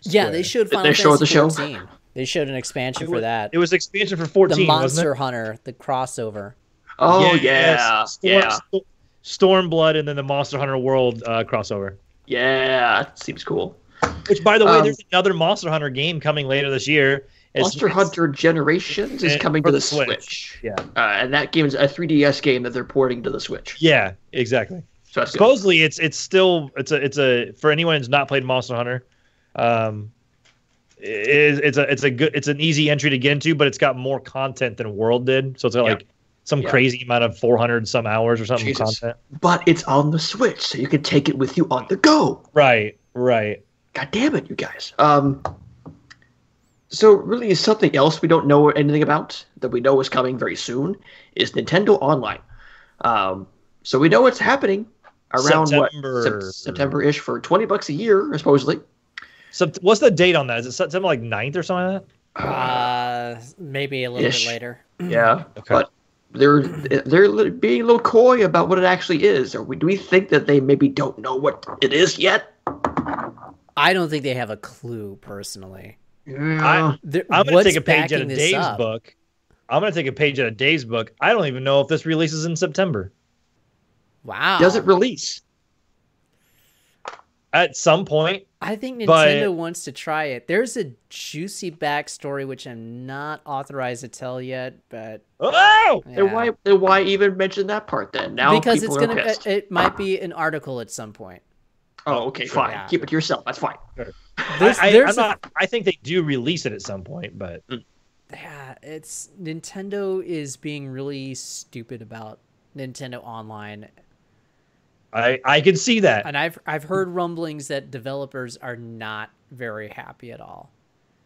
yeah, they showed Final Fantasy 14. They showed an expansion for that. It was expansion for 14. The Monster wasn't it? Hunter, the crossover. Oh Stormblood, and then the Monster Hunter World crossover. Yeah, seems cool. Which, by the way, there's another Monster Hunter game coming later this year. Monster Hunter Generations is coming to the Switch. Yeah, and that game is a 3DS game that they're porting to the Switch. Yeah, exactly. So supposedly it's still a for anyone who's not played Monster Hunter, it's an easy entry to get into, but it's got more content than World did. So it's got like some crazy amount of 400 some hours or something content. But it's on the Switch, so you can take it with you on the go. Right. God damn it, you guys. So really, something else we don't know anything about that we know is coming very soon is Nintendo Online. So we know it's happening around September-ish for $20 a year, supposedly. So what's the date on that? Is it September 9th or something like that? Maybe a little bit later. Yeah. Okay. But they're being a little coy about what it actually is. Or do we think that they maybe don't know what it is yet? I don't think they have a clue, personally. I'm going to take a page out of Dave's book. I'm going to take a page out of Dave's book. I don't even know if this releases in September. Wow. Does it release? At some point. I think Nintendo wants to try it. There's a juicy backstory, which I'm not authorized to tell yet, but... Oh! Yeah. Then why even mention that part then? Now because it might be an article at some point. Oh, okay, fine. Yeah. Keep it to yourself. That's fine. Sure. I think they do release it at some point, but... Yeah, Nintendo is being really stupid about Nintendo Online. I can see that. And I've heard rumblings that developers are not very happy at all.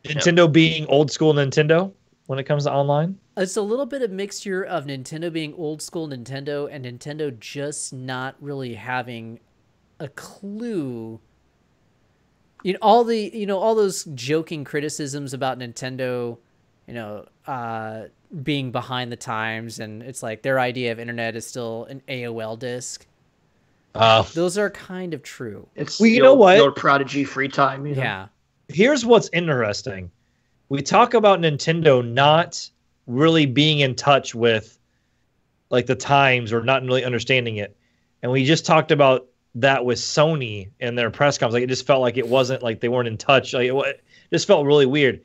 Nintendo being old school Nintendo when it comes to online? It's a little bit of mixture of Nintendo being old school Nintendo and Nintendo just not really having a clue. All those joking criticisms about Nintendo, being behind the times, and it's like their idea of internet is still an AOL disk. Those are kind of true. It's your Prodigy free time. Yeah. Here's what's interesting. We talk about Nintendo not really being in touch with like the times or not really understanding it. And we just talked about that with Sony in their press conference. Like it just felt like it wasn't like they weren't in touch. Like it just felt really weird.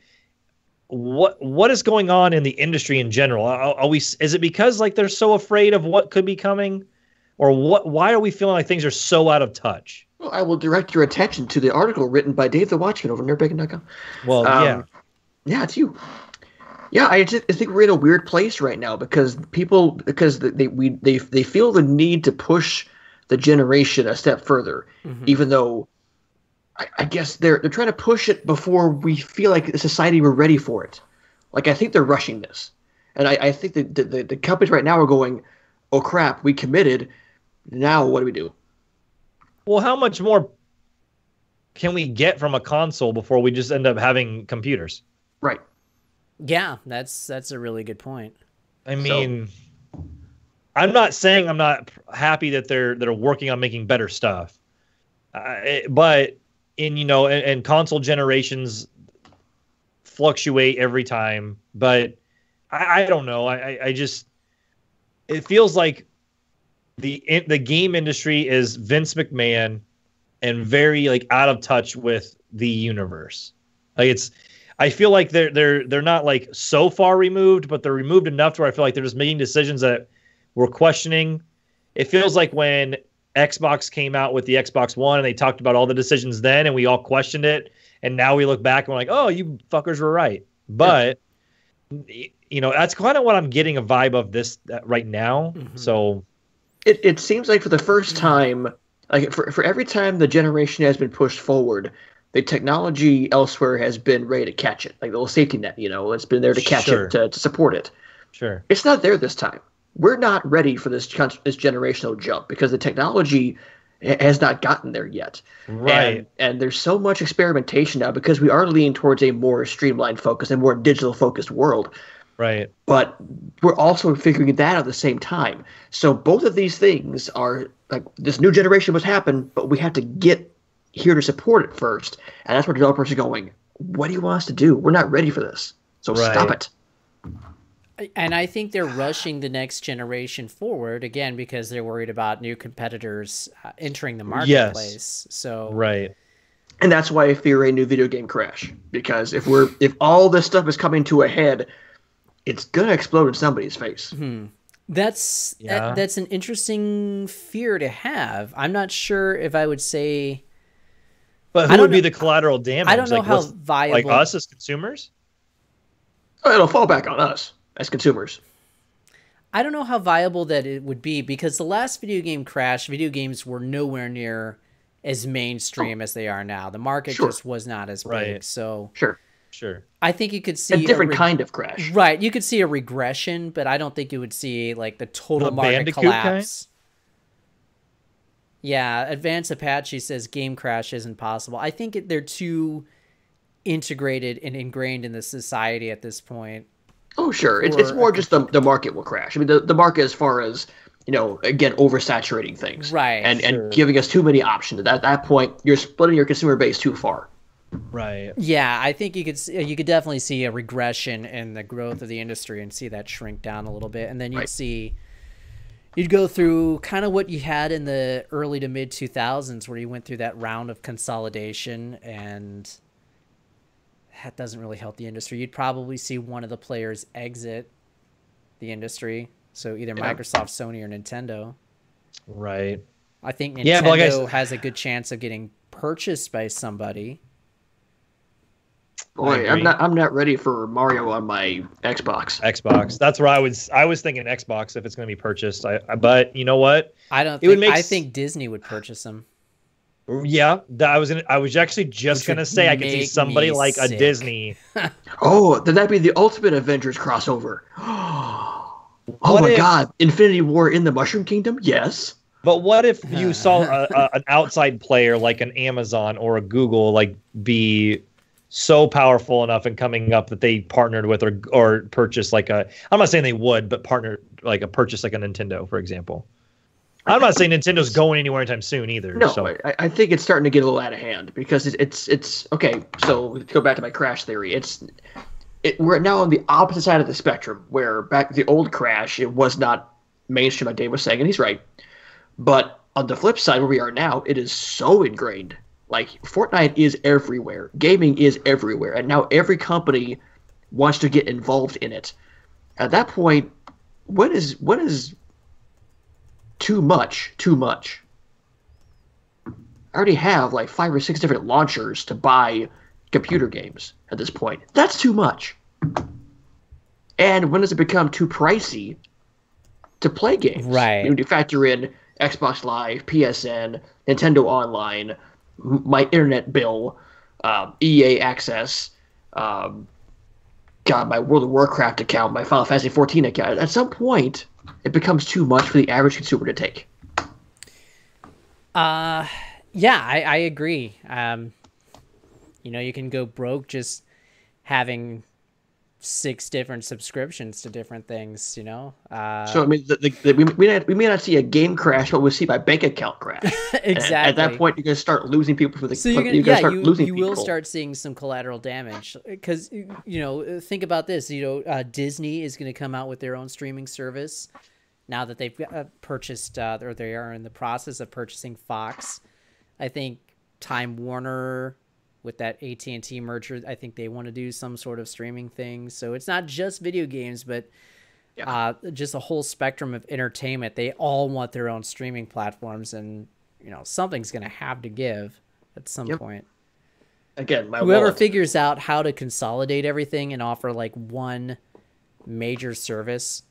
What is going on in the industry in general? Is it because like they're so afraid of what could be coming? Or why are we feeling like things are so out of touch? Well, I will direct your attention to the article written by Dave the Watchman over at Bacon.com. Well, yeah. Yeah, it's you. Yeah, I think we're in a weird place right now because they feel the need to push the generation a step further, even though I guess they're trying to push it before we feel like a society we're ready for it. Like, I think they're rushing this. And I think that the companies right now are going, oh, crap, we committed. Now what do we do? Well, how much more can we get from a console before we just end up having computers? Right. Yeah, that's a really good point. I mean, I'm not saying I'm not happy that they're working on making better stuff, but in console generations fluctuate every time. But I don't know. I just, it feels like the game industry is Vince McMahon and very like out of touch with the universe. Like I feel like they're not like so far removed, but they're removed enough to where I feel like they're just making decisions that we're questioning. It feels like when Xbox came out with the Xbox One and they talked about all the decisions then and we all questioned it. And now we look back and we're like, oh, you fuckers were right. But, that's kind of what I'm getting a vibe of this right now. Mm-hmm. So it seems like for the first time, like for every time the generation has been pushed forward, the technology elsewhere has been ready to catch it. Like the little safety net, it's been there to catch it, to support it. Sure. It's not there this time. We're not ready for this generational jump because the technology has not gotten there yet. Right. And there's so much experimentation now because we are leaning towards a more streamlined focus and more digital focused world. Right. But we're also figuring that out at the same time. So both of these things are like this new generation must happen, but we have to get here to support it first. And that's where developers are going, what do you want us to do? We're not ready for this. So stop it. And I think they're rushing the next generation forward again because they're worried about new competitors entering the marketplace. Yes. So right. And that's why I fear a new video game crash, because if all this stuff is coming to a head, it's gonna explode in somebody's face. Mm-hmm. That's an interesting fear to have. I'm not sure if I would say. But who would be the collateral damage? I don't know how viable. Like us as consumers? Oh, it'll fall back on us as consumers. I don't know how viable that it would be because the last video game crash, video games were nowhere near as mainstream as they are now. The market just was not as big. So Sure. I think you could see a different kind of crash. Right. You could see a regression, but I don't think you would see like the total market collapse. Yeah. Advanced Apache says game crash isn't possible. I think they're too integrated and ingrained in the society at this point. Oh, sure. It's more just the market will crash. I mean, the market as far as, again, oversaturating things. Right. And giving us too many options. At that point, you're splitting your consumer base too far. Right. Yeah, I think you could definitely see a regression in the growth of the industry and see that shrink down a little bit. And then you'd go through kind of what you had in the early to mid 2000s where you went through that round of consolidation, and that doesn't really help the industry. You'd probably see one of the players exit the industry. So either Microsoft, Sony, or Nintendo. Right. I think Nintendo has a good chance of getting purchased by somebody. Boy, I'm not ready for Mario on my Xbox. That's where I was thinking Xbox if it's going to be purchased. But you know what? I think Disney would purchase them. Yeah, I was actually just gonna say I could see somebody like a Disney. Oh, then that'd be the ultimate Avengers crossover. Oh my God! Infinity War in the Mushroom Kingdom? Yes. But what if you saw an outside player like an Amazon or a Google be so powerful enough and coming up that they partnered with or purchased I'm not saying they would, but purchase like a Nintendo, for example. I'm not saying Nintendo's going anywhere anytime soon either. No, so. I think it's starting to get a little out of hand because it's okay. So to go back to my crash theory, we're now on the opposite side of the spectrum where back the old crash, it was not mainstream, like Dave was saying, and he's right. But on the flip side, where we are now, it is so ingrained. Like Fortnite is everywhere, gaming is everywhere, and now every company wants to get involved in it. At that point, what is too much? I already have 5 or 6 different launchers to buy computer games at this point. That's too much. And when does it become too pricey to play games? Right. When you factor in Xbox Live, PSN, Nintendo Online, my internet bill, EA Access, God, my World of Warcraft account, my Final Fantasy 14 account. At some point, it becomes too much for the average consumer to take. Yeah, I agree. You can go broke just having 6 different subscriptions to different things, So I mean, we may not see a game crash, but we'll see my bank account crash. Exactly. At that point, you're going to start losing people for the. So you will start seeing some collateral damage because think about this. Disney is going to come out with their own streaming service now that they've purchased or they are in the process of purchasing Fox. I think Time Warner, with that AT&T merger, I think they want to do some sort of streaming thing. So it's not just video games, but just a whole spectrum of entertainment. They all want their own streaming platforms, and something's going to have to give at some point. Again, whoever figures out how to consolidate everything and offer like one major service.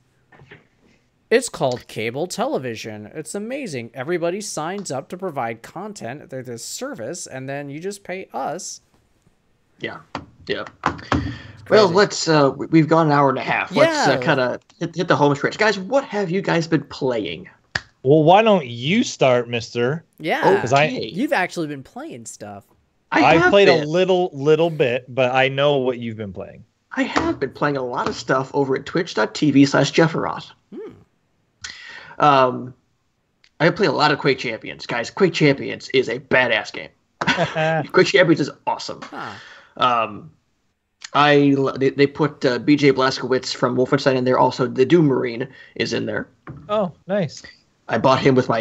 It's called cable television. It's amazing. Everybody signs up to provide content. There's this service, and then you just pay us. Yeah. Well, we've gone an hour and a half. Let's kind of hit the home stretch. Guys, what have you guys been playing? Well, why don't you start, mister? Yeah. Okay. You've actually been playing stuff. I played a little bit, but I know what you've been playing. I have been playing a lot of stuff over at twitch.tv/Jefferot. I play a lot of Quake Champions. Guys, Quake Champions is a badass game. Quake Champions is awesome. Huh. They put BJ Blazkowicz from Wolfenstein in there. Also, the Doom Marine is in there. Oh, nice. I bought him with my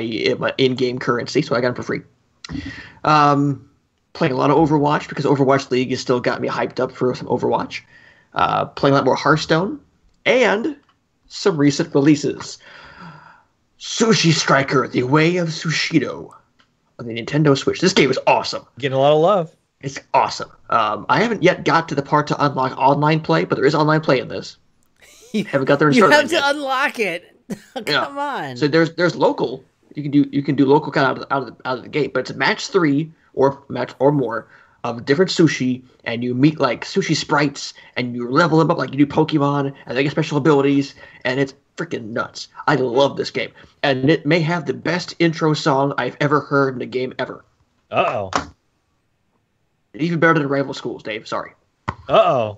in-game currency, so I got him for free. Playing a lot of Overwatch because Overwatch League has still got me hyped up for some Overwatch. Playing a lot more Hearthstone. And some recent releases. Sushi Striker: The Way of Sushido on the Nintendo Switch. This game is awesome. Getting a lot of love. It's awesome. I haven't yet got to the part to unlock online play, but there is online play in this. Haven't got there in You have to unlock it. Come on. So there's local. You can do local kind of out of the gate, but it's a match 3 or more of different sushi, and you meet like sushi sprites, and you level them up like you do Pokemon, and they get special abilities, and it's freaking nuts. I love this game, and it may have the best intro song I've ever heard in a game ever. Uh-oh. Even better than Rival Schools, Dave. Sorry. Uh-oh.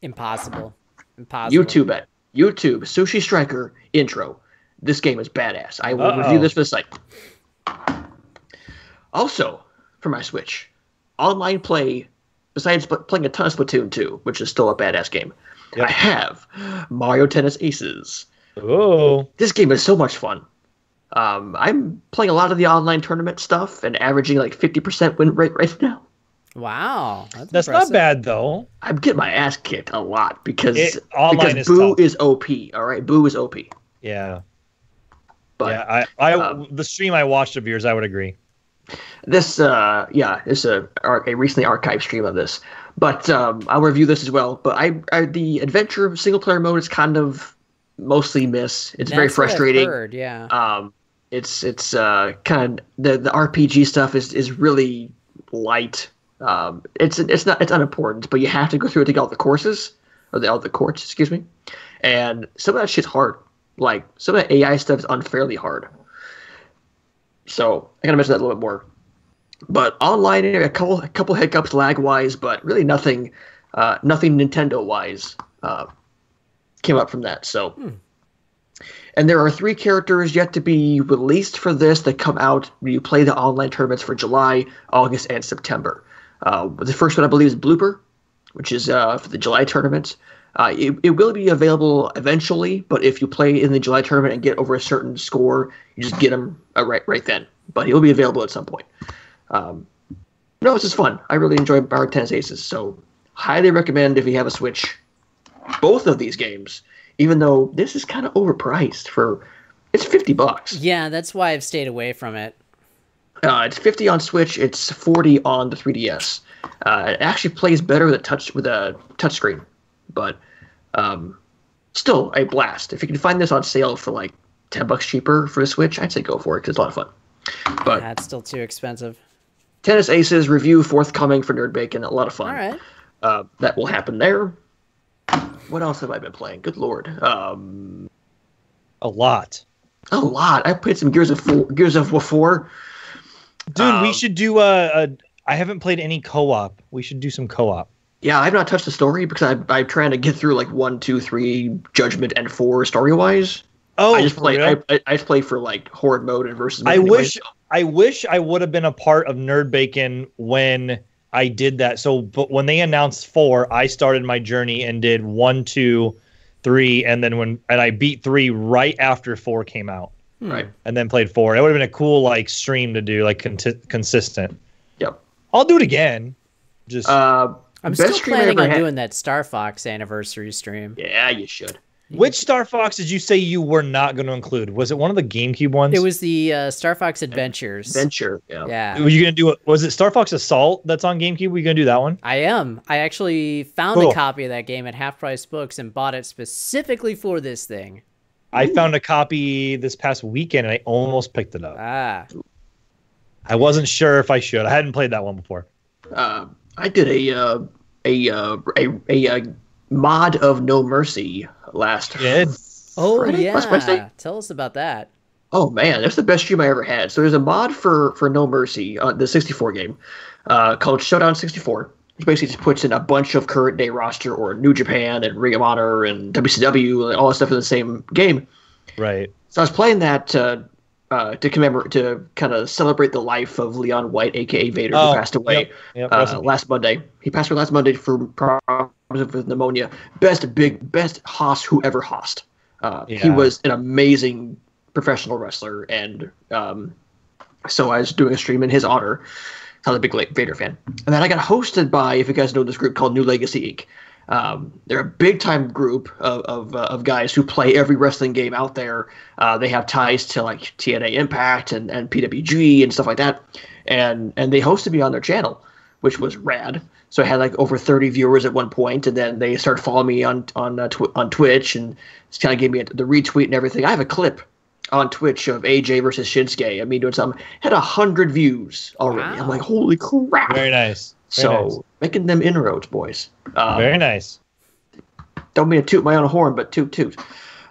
Impossible. YouTube it. YouTube, Sushi Striker intro. This game is badass. I will review this for the site. Also, for my Switch, online play, besides playing a ton of Splatoon 2, which is still a badass game, I have Mario Tennis Aces. Oh. This game is so much fun. I'm playing a lot of the online tournament stuff and averaging like 50% win rate right now. Wow. That's not bad, though. I'm getting my ass kicked a lot because Boo is OP, all right? Boo is OP. Yeah. But, the stream I watched of yours, I would agree. This, it's a recently archived stream of this. But I'll review this as well. But the adventure single-player mode is kind of mostly miss. It's very frustrating. What I've heard, yeah. It's kind of the RPG stuff is really light. It's unimportant, but you have to go through it to get all the courses or all the courts, excuse me. And some of that shit's hard. Like some of the AI stuff is unfairly hard. So I gotta mention that a little bit more. But online, a couple hiccups lag wise, but really nothing Nintendo wise came up from that. So. And there are 3 characters yet to be released for this that come out when you play the online tournaments for July, August, and September. The first one, I believe, is Blooper, which is for the July tournament. It will be available eventually, but if you play in the July tournament and get over a certain score, you just get them right then. But it will be available at some point. No, it's just fun. I really enjoy Mario Tennis Aces, so highly recommend if you have a Switch. Both of these games, even though this is kind of overpriced it's $50. Yeah, that's why I've stayed away from it. It's $50 on Switch. It's $40 on the 3DS. It actually plays better with a touchscreen, but still a blast. If you can find this on sale for like $10 cheaper for the Switch, I'd say go for it because it's a lot of fun. But that's still too expensive. Tennis Aces review forthcoming for Nerd Bacon. A lot of fun. All right. That will happen there. What else have I been playing? Good lord. A lot. A lot. I played some Gears of War 4. Dude, we should do I haven't played any co-op. We should do some co-op. Yeah, I've not touched the story because I'm trying to get through like 1, 2, 3, Judgment, and 4 story-wise. Oh, I just play. I just play for like horde mode and versus mode. I wish I would have been a part of Nerd Bacon when I did that. So, but when they announced 4, I started my journey and did 1, 2, 3, and then I beat 3 right after 4 came out. Right. And then played 4. It would have been a cool like stream to do, like consistent. Yep. I'll do it again. Just I'm still planning on doing that Star Fox anniversary stream. Yeah, you should. Which Star Fox did you say you were not going to include? Was it one of the GameCube ones? It was the Star Fox Adventures. Adventure, yeah. Yeah. Were you going to do it? Was it Star Fox Assault that's on GameCube? Were you going to do that one? I am. I actually found a copy of that game at Half Price Books and bought it specifically for this thing. I found a copy this past weekend and I almost picked it up. I wasn't sure if I should. I hadn't played that one before. I did a mod of No Mercy last Friday? Last Wednesday? Tell us about that. Oh man, that's the best stream I ever had. So there's a mod for No Mercy, the 64 game, called Showdown 64. Which basically just puts in a bunch of current day roster or New Japan and Ring of Honor and WCW and all that stuff in the same game. Right. So I was playing that to kind of celebrate the life of Leon White, aka Vader, who passed away last Monday. He passed away last Monday for problems with pneumonia. Best hoss who ever hossed. He was an amazing professional wrestler, and so I was doing a stream in his honor. I'm a big Vader fan. And then I got hosted by, if you guys know this group called New Legacy Inc. They're a big-time group of guys who play every wrestling game out there. They have ties to like TNA Impact and PWG and stuff like that. And they hosted me on their channel, which was rad. So I had like over 30 viewers at one point, and then they started following me on Twitch and just kind of gave me the retweet and everything. I have a clip on Twitch of AJ versus Shinsuke. I mean, doing something. Had 100 views already. Wow. I'm like, holy crap! Very nice. Making them inroads, boys. Very nice. Don't mean to toot my own horn, but toot.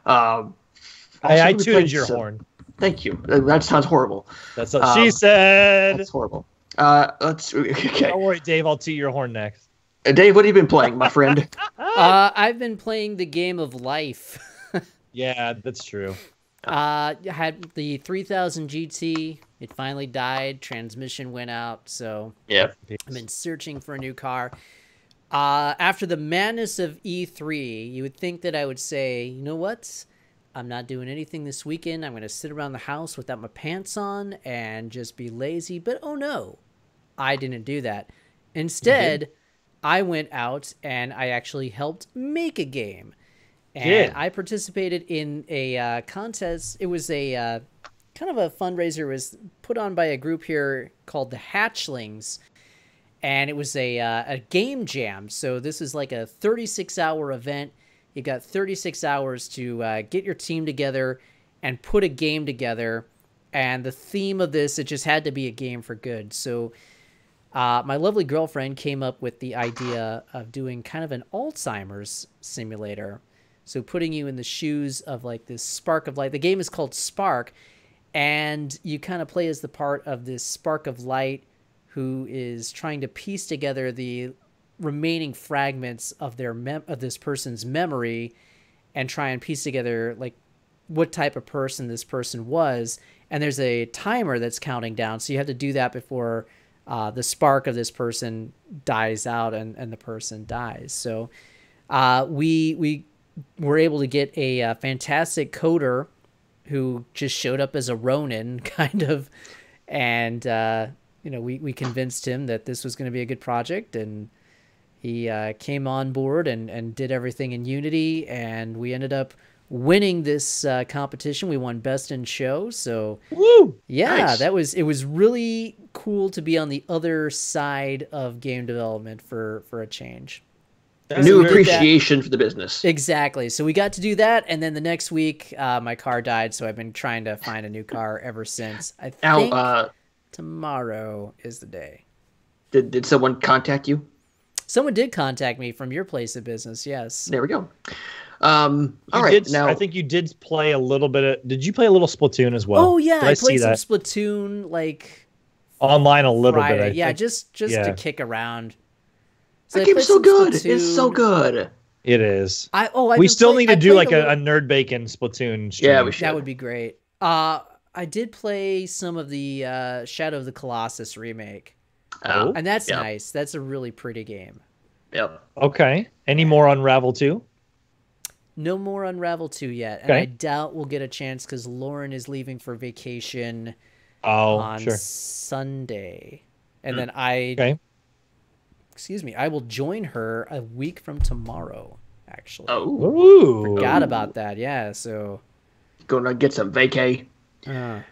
I tooted your horn. Thank you. That sounds horrible. That's what she said. That's horrible. Okay. Don't worry, Dave. I'll toot your horn next. Dave, what have you been playing, my friend? I've been playing the game of life. Yeah, that's true. I had the 3000 GT. It finally died. Transmission went out. So yeah, I've been searching for a new car. After the madness of E3, you would think that I would say, you know what? I'm not doing anything this weekend. I'm going to sit around the house without my pants on and just be lazy. But oh no, I didn't do that. Instead, I went out and I actually helped make a game. And I participated in a contest. It was a kind of a fundraiser. It was put on by a group here called the Hatchlings. And it was a game jam. So this is like a 36-hour event. You got 36 hours to get your team together and put a game together. And the theme of this, it just had to be a game for good. So my lovely girlfriend came up with the idea of doing kind of an Alzheimer's simulator. So putting you in the shoes of like this spark of light. The game is called Spark, and you kind of play as the part of this spark of light who is trying to piece together the remaining fragments of this person's memory and try and piece together like what type of person this person was. And there's a timer that's counting down, so you have to do that before the spark of this person dies out and the person dies. So we were able to get a fantastic coder who just showed up as a Ronin, kind of, and we convinced him that this was going to be a good project, and he came on board and did everything in Unity, and we ended up winning this competition. We won Best in Show, so woo! Yeah, Nice. It was really cool to be on the other side of game development for a change. New appreciation for the business. Exactly. So we got to do that, and then the next week, my car died, so I've been trying to find a new car ever since. I think tomorrow is the day. Did someone contact you? Someone did contact me from your place of business. Yes. There we go. All right. Now, I think you did play a little bit of. Did you play a little Splatoon as well? Oh yeah, did I played some Splatoon like online a little Friday. bit. Yeah, just to kick around. So that game's so good. Splatoon. It's so good. It is. We still need to do like a Nerd Bacon Splatoon stream. Yeah, we should. That would be great. I did play some of the Shadow of the Colossus remake. Oh, and that's nice. That's a really pretty game. Yep. Okay. Any more Unravel 2? No more Unravel 2 yet. And I doubt we'll get a chance because Lauren is leaving for vacation on Sunday. And then I will join her a week from tomorrow, actually. Oh. Forgot about that. Yeah, so going to get some vacay. What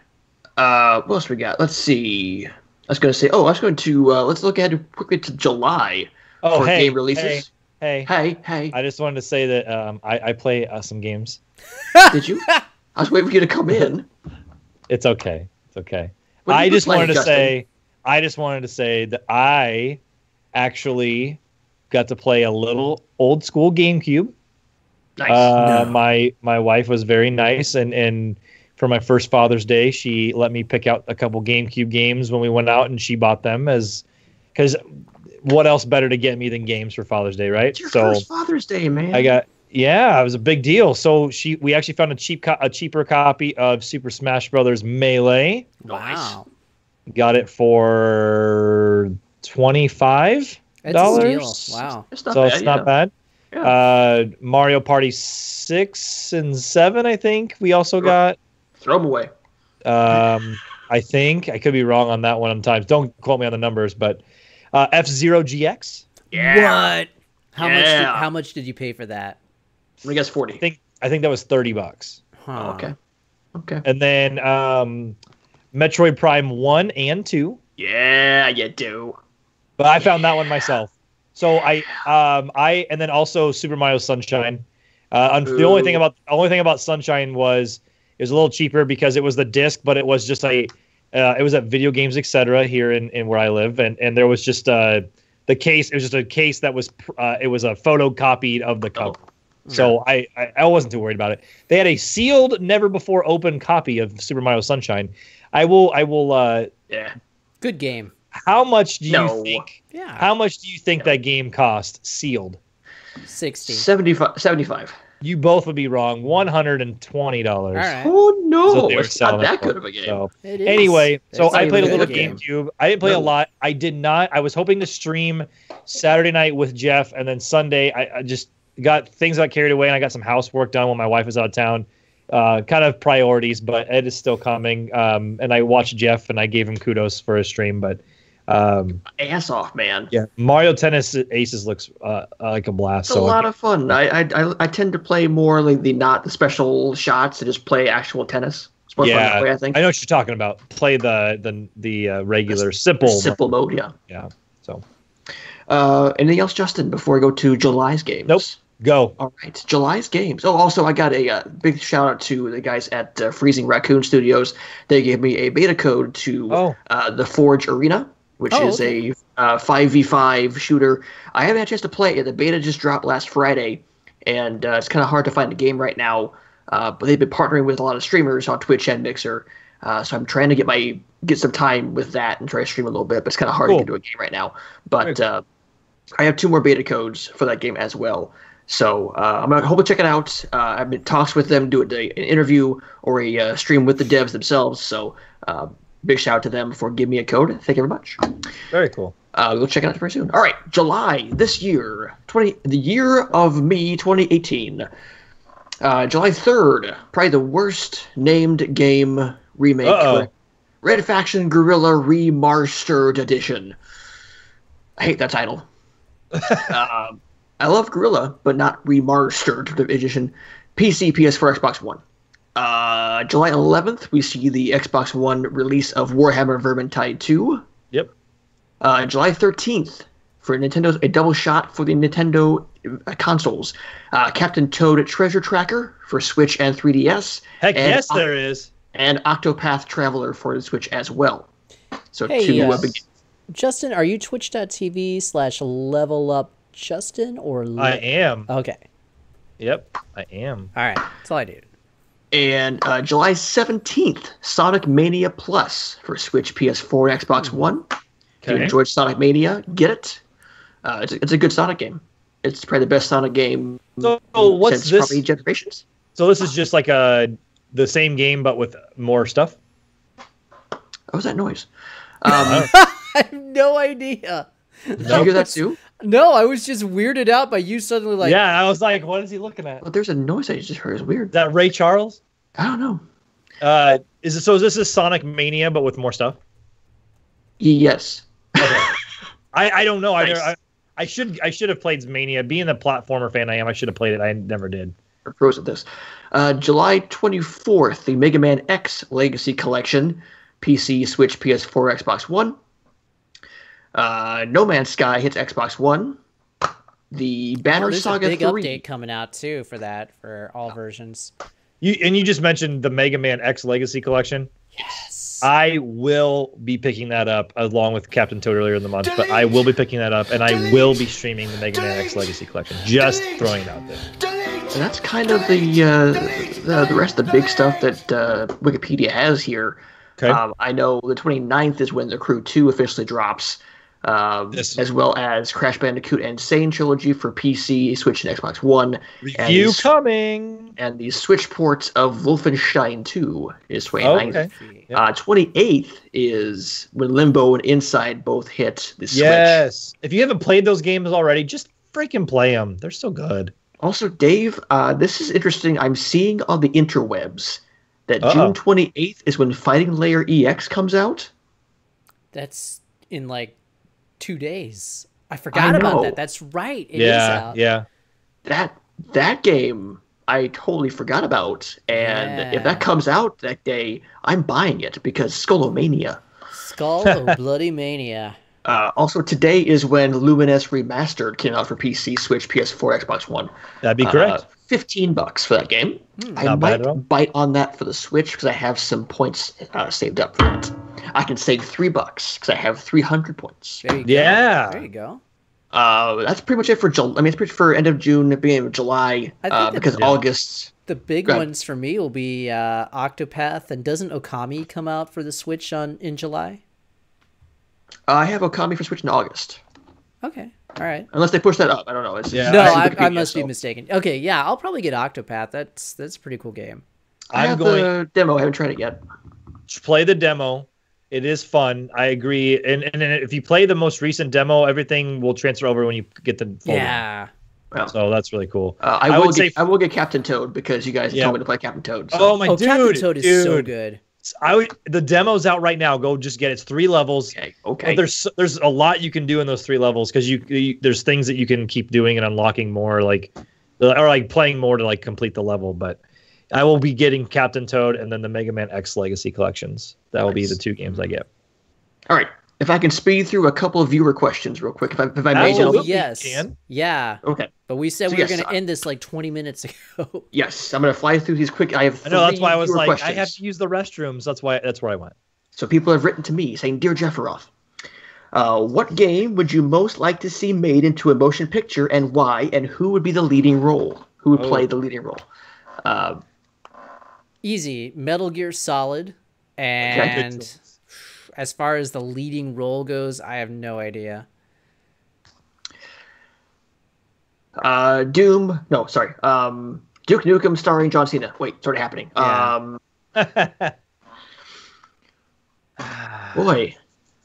else we got? Let's see. I was going to let's look ahead quickly to July for game releases. Hey. I just wanted to say that I play some games. Did you? I was waiting for you to come in. It's okay. I just wanted to say that I actually got to play a little old school GameCube. Nice. My wife was very nice, and for my first Father's Day, she let me pick out a couple GameCube games when we went out, and she bought them because what else better to get me than games for Father's Day, right? It's your first Father's Day, man. It was a big deal. So we actually found a cheaper copy of Super Smash Brothers Melee. Wow. Got it for $25. That's a deal. Wow. It's not bad. Yeah. Mario Party 6 and 7, I think we also got. Throw them away. I think I could be wrong on that one sometimes. Don't quote me on the numbers, but F-Zero GX. Yeah. What? How much did you pay for that? I guess 40. I think that was $30. Huh. Okay. And then Metroid Prime 1 and 2. Yeah, you do. But I found that one myself. So and then also Super Mario Sunshine. The only thing about Sunshine was it was a little cheaper because it was the disc, but it was just it was at Video Games Etc. here in where I live, and there was just the case. It was just a case that was it was a photocopied of the cover. So I wasn't too worried about it. They had a sealed, never before opened copy of Super Mario Sunshine. I will. Good game. How much do you think? Yeah. How much do you think that game cost sealed? 60. 75. You both would be wrong. $120. All right. Oh no! It's not that good of a game. So, it is. anyway, I played a little game. GameCube. I didn't play a lot. I did not. I was hoping to stream Saturday night with Jeff, and then Sunday I just got carried away, and I got some housework done when my wife was out of town. Kind of priorities, but it is still coming. And I watched Jeff, and I gave him kudos for his stream, but. Ass off, man. Yeah, Mario Tennis Aces looks like a blast. It's a lot of fun. I tend to play more like not the special shots, to just play actual tennis. It's more fun that way, I think. I know what you're talking about. Play the regular simple mode. Yeah. Yeah. So. Anything else, Justin? Before I go to July's games. Nope. Go. All right, July's games. Oh, also, I got a big shout out to the guys at Freezing Raccoon Studios. They gave me a beta code to the Forge Arena, which is a 5v5 shooter. I haven't had a chance to play it. The beta just dropped last Friday, and it's kind of hard to find a game right now. But they've been partnering with a lot of streamers on Twitch and Mixer, so I'm trying to get some time with that and try to stream a little bit. But it's kind of hard to get into a game right now. But I have 2 more beta codes for that game as well. So I'm going to hopefully check it out. I've been in talks with them, do an interview or a stream with the devs themselves. So big shout out to them for giving me a code. Thank you very much. Very cool. We'll check it out very soon. All right, July this year, the year of me, 2018. July 3rd, probably the worst named game remake. Red Faction Guerrilla Remastered Edition. I hate that title. I love Guerrilla, but not Remastered Edition. PC, PS4, Xbox One. July 11th, we see the Xbox One release of Warhammer Vermintide 2. Yep. July 13th, for Nintendo's a double shot for the Nintendo consoles. Captain Toad Treasure Tracker for Switch and 3DS. Heck yes, there is. And Octopath Traveler for the Switch as well. So hey, 2 big games. Justin, are you twitch.tv/level up Justin or I am. Okay. Yep, I am. All right. That's all I do. And July 17th, Sonic Mania Plus for Switch, PS4, and Xbox One. If you enjoyed Sonic Mania, get it. It's a good Sonic game. It's probably the best Sonic game what's since this? probably generations. So this is just like the same game, but with more stuff? What was that noise? I have no idea. Did you hear that too? No, I was just weirded out by you suddenly like... Yeah, I was like, what is he looking at? Well, there's a noise I just heard. It's weird. Is that Ray Charles? I don't know. Is this is Sonic Mania, but with more stuff? Yes. Okay. I don't know. Nice. I should have played Mania. Being the platformer fan I am, I should have played it. I never did. Or pros at this. July 24th, the Mega Man X Legacy Collection, PC, Switch, PS4, Xbox One. No Man's Sky hits Xbox One. The Banner Saga 3. There's a big update coming out too for all versions. You just mentioned the Mega Man X Legacy Collection. Yes. I will be picking that up along with Captain Toad earlier in the month, but I will be picking that up and I will be streaming the Mega Man X Legacy Collection. Just throwing it out there. And that's kind of the rest of the big stuff that Wikipedia has here. Okay. I know the 29th is when The Crew 2 officially drops. As well as Crash Bandicoot and Insane Trilogy for PC, Switch, and Xbox One. Review coming! And the Switch ports of Wolfenstein 2 is 29th. Okay. Yep. 28th is when Limbo and Inside both hit the Switch. Yes! If you haven't played those games already, just freaking play them. They're so good. Also, Dave, this is interesting. I'm seeing on the interwebs that June 28th is when Fighting Layer EX comes out. That's in like 2 days. I forgot about that. That's right. It is out. Yeah. That game I totally forgot about. And if that comes out that day, I'm buying it because Skullomania. Skull of Bloody Mania. Also, today is when Lumines Remastered came out for PC, Switch, PS4, Xbox One. That'd be correct. $15 for that game. I might bite on that for the Switch because I have some points saved up for it. I can save $3 because I have 300 points. There you go. Yeah. There you go. That's pretty much it for July. I mean, it's pretty for end of June, beginning of July, because August. The big ones for me will be Octopath, and doesn't Okami come out for the Switch in July? I have Okami for Switch in August. Okay. All right. Unless they push that up. I don't know. I must be mistaken. Okay, yeah, I'll probably get Octopath. That's a pretty cool game. I have the demo. I haven't tried it yet. Play the demo. It is fun. I agree. And if you play the most recent demo, everything will transfer over when you get the full Yeah. Well, so that's really cool. I will get Captain Toad because you guys told me to play Captain Toad. So. Oh, dude. Captain Toad is so good. The demo's out right now. Go just get it. It's 3 levels. Okay. There's a lot you can do in those 3 levels because there's things that you can keep doing and unlocking more, or playing more to complete the level. But I will be getting Captain Toad and then the Mega Man X Legacy collections. That will be the 2 games I get. All right. If I can speed through a couple of viewer questions real quick, if I may, gentlemen. Yes. Yeah. Okay. But we said we were going to end this 20 minutes ago. Yes, I'm going to fly through these quick. I have. I know, that's why I was like, questions. I have to use the restrooms. That's where I went. So people have written to me saying, "Dear Jefferoth, what game would you most like to see made into a motion picture, and why? And who would be the leading role? Who would play the leading role?" Easy. Metal Gear Solid. And as far as the leading role goes, I have no idea. Doom. No, sorry. Duke Nukem starring John Cena. Wait, it's already happening. Yeah. Boy.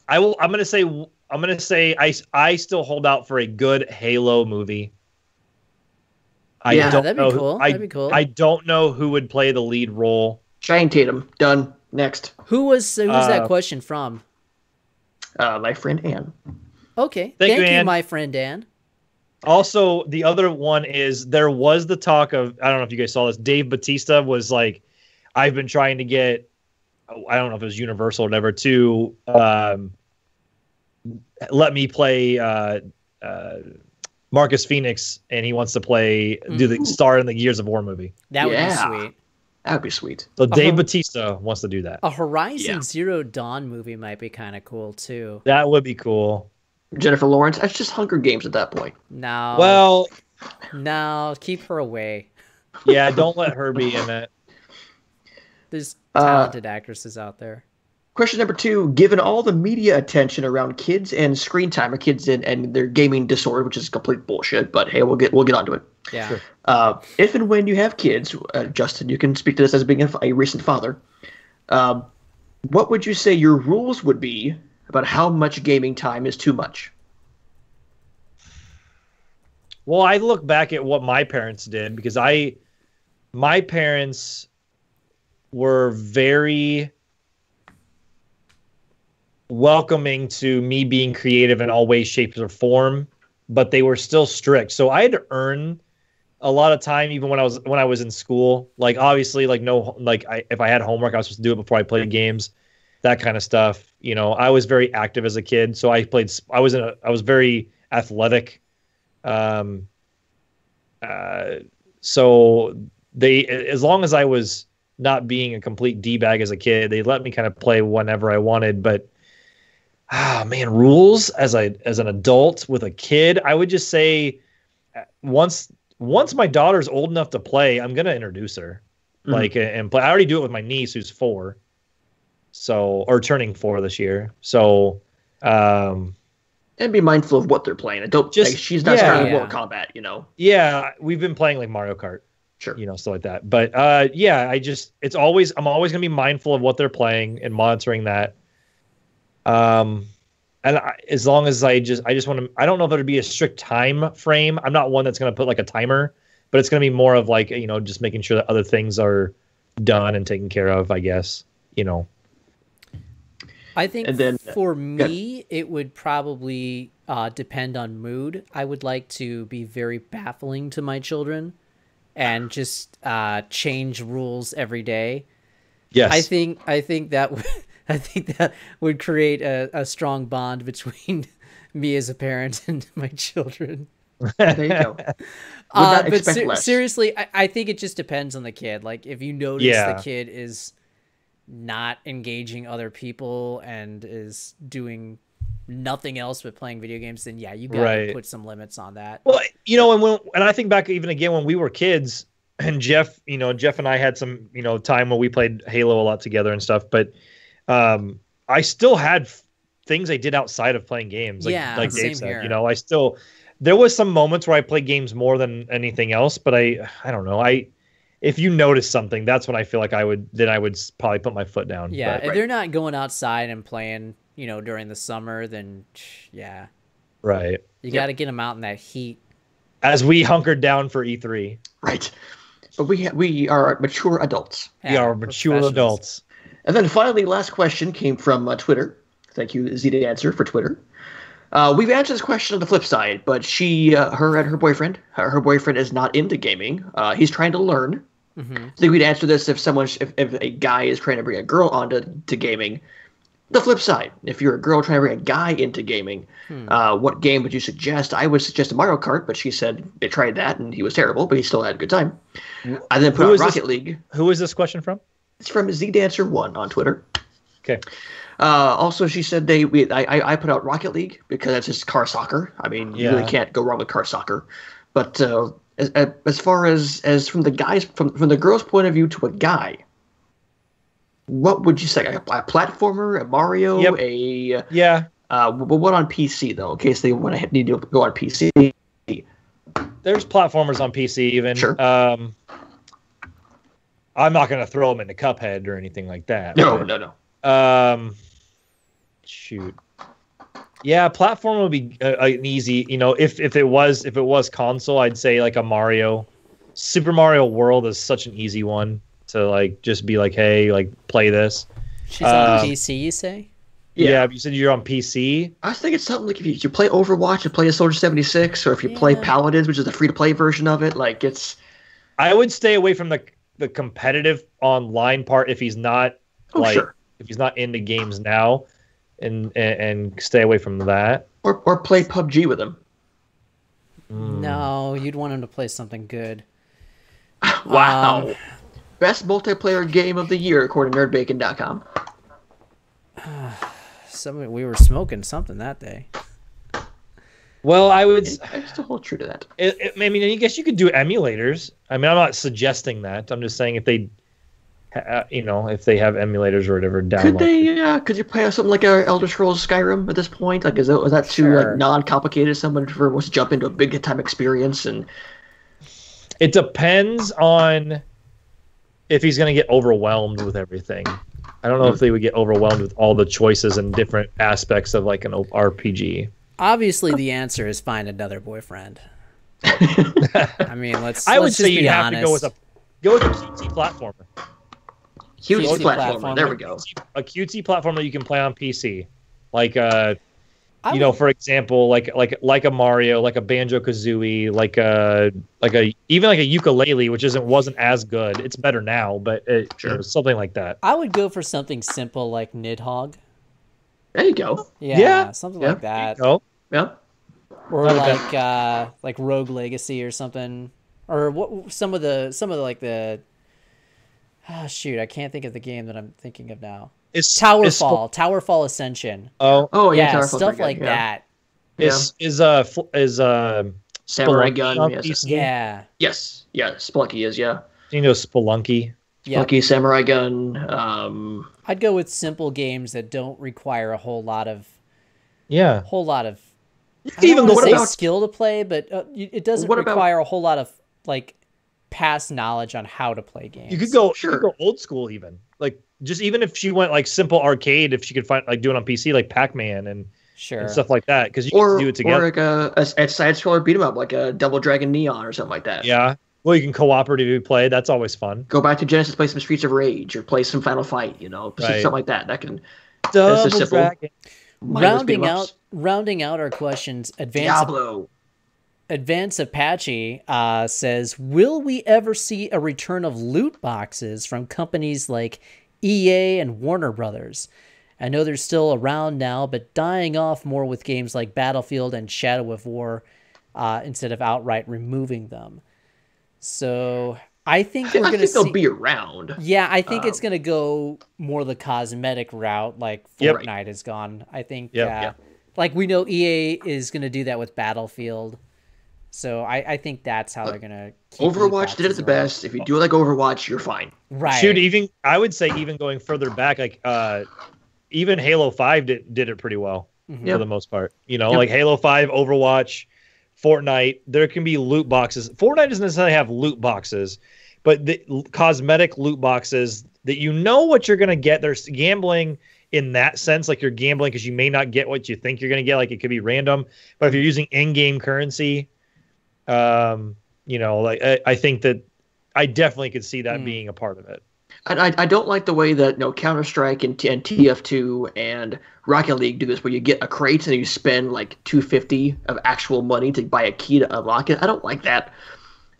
I'm gonna say I still hold out for a good Halo movie. That'd be cool. That'd be cool. I don't know who would play the lead role. Channing Tatum. Done. Next. Who's that question from? My friend Ann. Okay. Thank you, my friend Ann. Also, the other one is there was the talk of, I don't know if you guys saw this, Dave Bautista was like, I've been trying to get, I don't know if it was Universal or whatever, to let me play Marcus Phoenix, and he wants to play, do the star in the Gears of War movie. That would be sweet. That'd be sweet. So Dave Bautista wants to do that. A Horizon Zero Dawn movie might be kind of cool too. That would be cool. Jennifer Lawrence. That's just Hunger Games at that point. No. Well, no, keep her away. Yeah, don't let her be in it. There's talented actresses out there. Question number 2, given all the media attention around kids and screen time, or kids and their gaming disorder, which is complete bullshit, but hey, we'll get onto it. Yeah. Sure. If and when you have kids, Justin, you can speak to this as being a recent father. What would you say your rules would be about how much gaming time is too much? Well, I look back at what my parents did because my parents were very welcoming to me being creative in all ways, shapes, or form, but they were still strict. So I had to earn a lot of time, even when I was in school. Like obviously, like if I had homework, I was supposed to do it before I played games, that kind of stuff. You know, I was very active as a kid, so I was very athletic. So they, as long as I was not being a complete D-bag as a kid, they let me kind of play whenever I wanted. But man, rules as an adult with a kid, I would just say once my daughter's old enough to play, I'm gonna introduce her, and play. I already do it with my niece who's 4, or turning 4 this year. So, and be mindful of what they're playing. And don't just she's not starting Mortal Kombat, you know. Yeah, we've been playing like Mario Kart. Sure. You know, stuff like that. But I'm always gonna be mindful of what they're playing and monitoring that. As long as I just want to, I don't know if there'd be a strict time frame. I'm not one that's going to put like a timer, but it's going to be more of like, you know, just making sure that other things are done and taken care of, I guess, you know. I think for me, it would probably depend on mood. I would like to be very baffling to my children and just change rules every day. Yes. I think that would create a strong bond between me as a parent and my children. There you go. But seriously, I think it just depends on the kid. Like if you notice the kid is not engaging other people and is doing nothing else but playing video games, then you gotta put some limits on that. Well, you know, and I think back even again when we were kids, and Jeff and I had some, you know, time where we played Halo a lot together and stuff, but I still had things I did outside of playing games. Like Dave said, you know, there was some moments where I played games more than anything else, but I don't know. If you notice something, that's when I feel like I would probably put my foot down. Yeah. If they're not going outside and playing, you know, during the summer, then yeah. Right. You got to get them out in that heat. As we hunkered down for E3. Right. But we are mature adults. Yeah, we are mature adults. And then finally, last question came from Twitter. Thank you, Z to Answer, for Twitter. We've answered this question on the flip side, but her and her boyfriend, her boyfriend is not into gaming. He's trying to learn. Mm-hmm. I think we'd answer this if a guy is trying to bring a girl onto gaming. The flip side, if you're a girl trying to bring a guy into gaming, what game would you suggest? I would suggest a Mario Kart, but she said they tried that and he was terrible, but he still had a good time. I then put out Rocket League. Who is this question from? It's from ZDancer1 on Twitter. Okay. Also, she said I put out Rocket League because that's just car soccer. I mean, you really can't go wrong with car soccer. But as far as from the guys from the girl's point of view to a guy, what would you say? A platformer, a Mario, but what on PC though? In case they need to go on PC. There's platformers on PC even. Sure. I'm not going to throw them into Cuphead or anything like that. No. Shoot. Yeah, platform would be an easy. You know, if it was console, I'd say like a Mario. Super Mario World is such an easy one to like just be like, hey, like play this. She's on PC, you say? Yeah, you said you're on PC. I think it's something like if you play Overwatch and play a Soldier 76, or if you play Paladins, which is the free-to-play version of it, like it's. I would stay away from the competitive online part if he's not if he's not into games now, and stay away from that. Or play PUBG with him. No, you'd want him to play something good. Wow. best multiplayer game of the year according to NerdBacon.com? We were smoking something that day. Well, I still hold true to that. I mean, I guess you could do emulators. I mean, I'm not suggesting that. I'm just saying if they, if they have emulators or whatever download. Could you play something like Elder Scrolls Skyrim at this point? Like, is that too like non-complicated? Someone wants to jump into a big time experience, and it depends on if he's going to get overwhelmed with everything. I don't know if they would get overwhelmed with all the choices and different aspects of like an RPG. Obviously, the answer is find another boyfriend. I mean, I would just say you have honest. to go with a cutesy platformer. Cutesy platformer. There we go. A cutesy platformer that you can play on PC, like for example, like a Mario, like a Banjo-Kazooie, like even like a ukulele, which wasn't as good. It's better now, but something like that. I would go for something simple like Nidhogg. There you go. Yeah, something like that. Oh, yeah. Or like Rogue Legacy or something, or what? Some of the like the. Oh, shoot, I can't think of the game that I'm thinking of now. It's Towerfall Ascension. Oh yeah, Towerfall stuff like that. Is Samurai Gun? Yes. Spelunky is Spelunky. Spelunky, Samurai Gun. I'd go with simple games that don't require a whole lot of. Yeah. Even go skill to play, but it doesn't require a whole lot of like past knowledge on how to play games. You could go old school even. Like just even if she went like simple arcade, if she could find like do it on PC like Pac-Man and stuff like that, because you can do it together. Or like a side scroller beat 'em up like a Double Dragon Neon or something like that. Yeah. Well, you can cooperatively play. That's always fun. Go back to Genesis, play some Streets of Rage, or play some Final Fight. Something like that. That can. Double Dragon. Rounding out our questions, Advance Apache says, will we ever see a return of loot boxes from companies like EA and Warner Brothers? I know they're still around now, but dying off more with games like Battlefield and Shadow of War instead of outright removing them. So I think we're going to see... they'll be around. Yeah, I think it's going to go more the cosmetic route like Fortnite has gone. I think, like we know EA is going to do that with Battlefield. So I think that's how they're going to keep Overwatch did it the best. If you do like Overwatch, you're fine. Right. Shoot, I would say even going further back, like even Halo 5 did it pretty well for the most part. Like Halo 5, Overwatch, Fortnite, there can be loot boxes. Fortnite doesn't necessarily have loot boxes, but the cosmetic loot boxes that what you're going to get. There's gambling in that sense, like you're gambling because you may not get what you think you're going to get. Like it could be random, but if you're using in-game currency, I think that I definitely could see that being a part of it. I don't like the way that Counter-Strike and TF2 and Rocket League do this, where you get a crate and you spend like $250 of actual money to buy a key to unlock it. I don't like that.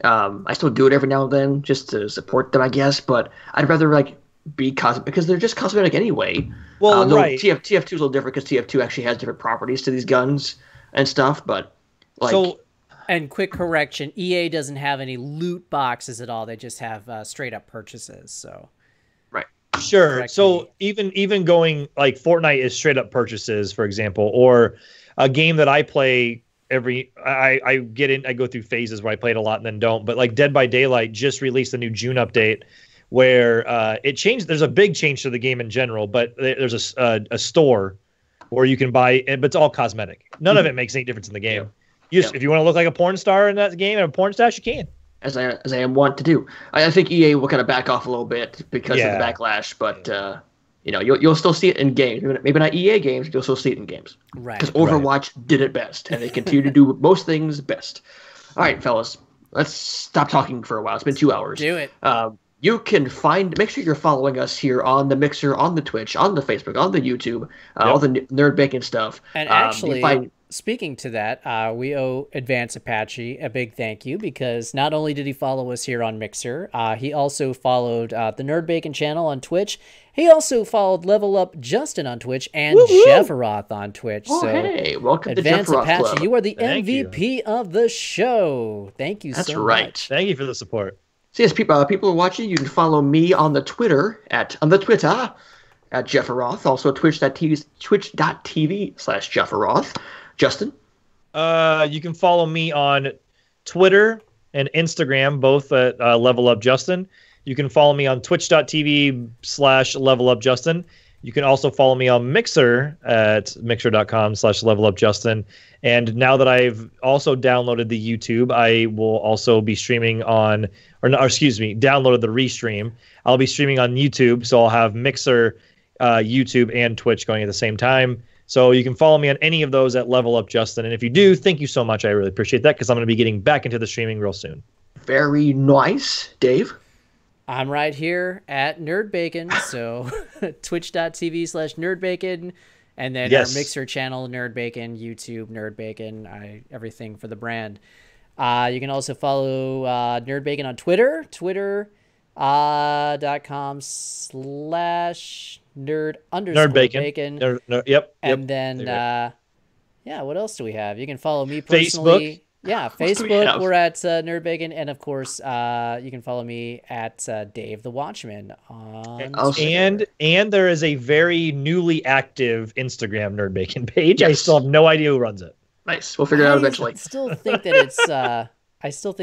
I still do it every now and then just to support them, I guess. But I'd rather like be cosmetic because they're just cosmetic anyway. Well, right. TF2 is a little different because TF2 actually has different properties to these guns and stuff. But and quick correction, EA doesn't have any loot boxes at all. They just have straight up purchases. So. Sure. So even going like Fortnite is straight up purchases, for example, or a game that I play I go through phases where I play it a lot and then don't. But like Dead by Daylight just released a new June update where it changed. There's a big change to the game in general, but there's a store where you can buy, but it's all cosmetic. None of it makes any difference in the game. If you want to look like a porn star in that game and a porn stash, you can. As I am wont to do. I think EA will kind of back off a little bit because of the backlash, but you'll still see it in games. Maybe not EA games, but you'll still see it in games. Right. Because Overwatch did it best, and they continue to do most things best. All right, fellas, let's stop talking for a while. It's been 2 hours. Do it. You can make sure you're following us here on the Mixer, on the Twitch, on the Facebook, on the YouTube, all the Nerd Bacon stuff. And actually, speaking to that, we owe Advance Apache a big thank you because not only did he follow us here on Mixer, he also followed the Nerd Bacon channel on Twitch. He also followed Level Up Justin on Twitch and Jefferoth on Twitch. Oh, hey, welcome to Advance Jefferoth Apache, Club. you are the MVP of the show. Thank you so much. That's right. Thank you for the support. So yes, people are watching. You can follow me on the Twitter at Jefferoth. Also twitch.tv/Jefferoth. Justin. You can follow me on Twitter and Instagram, both at Level Up Justin. You can follow me on twitch.tv/Level Up Justin. You can also follow me on Mixer at mixer.com/Level Up Justin. And now that I've also downloaded the YouTube, I will also be streaming on, downloaded the restream. I'll be streaming on YouTube, so I'll have Mixer, YouTube, and Twitch going at the same time. So you can follow me on any of those at Level Up Justin. And if you do, thank you so much. I really appreciate that because I'm going to be getting back into the streaming real soon. Very nice. Dave? I'm right here at NerdBacon, so twitch.tv/NerdBacon, and then our Mixer channel, NerdBacon, YouTube, NerdBacon, everything for the brand. You can also follow NerdBacon on Twitter, twitter.com/nerd_bacon. Yep. And then, what else do we have? You can follow me personally. Facebook. Yeah, Facebook, we're at NerdBacon, and of course, you can follow me at Dave the Watchman on Twitter. And there is a very newly active Instagram NerdBacon page. Yes. I still have no idea who runs it. Nice. We'll figure it out eventually. I still think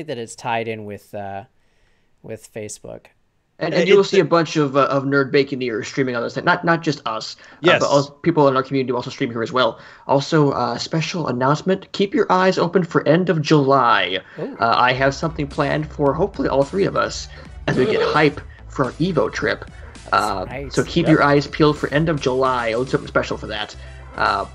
that it's tied in with Facebook. And you will see a bunch of Nerd Baconeers streaming on this thing. Not just us. Yes. But also people in our community will also stream here as well. Also, special announcement. Keep your eyes open for end of July. I have something planned for hopefully all three of us as we get hype for our Evo trip. Nice. So keep your eyes peeled for end of July. I'll do something special for that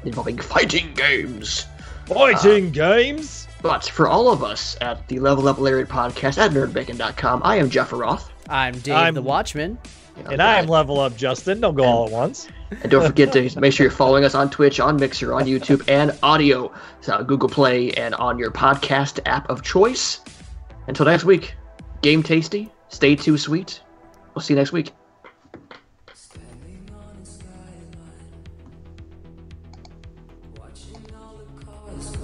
involving fighting games. But for all of us at the Level Up Lariat podcast at nerdbacon.com, I am Jefferoth. I'm Dave the Watchman. And I'm Level Up Justin. Don't go all at once. And don't forget to make sure you're following us on Twitch, on Mixer, on YouTube, and audio. So Google Play and on your podcast app of choice. Until next week, game tasty, stay too sweet. We'll see you next week. Standing on the skyline, watching all the cars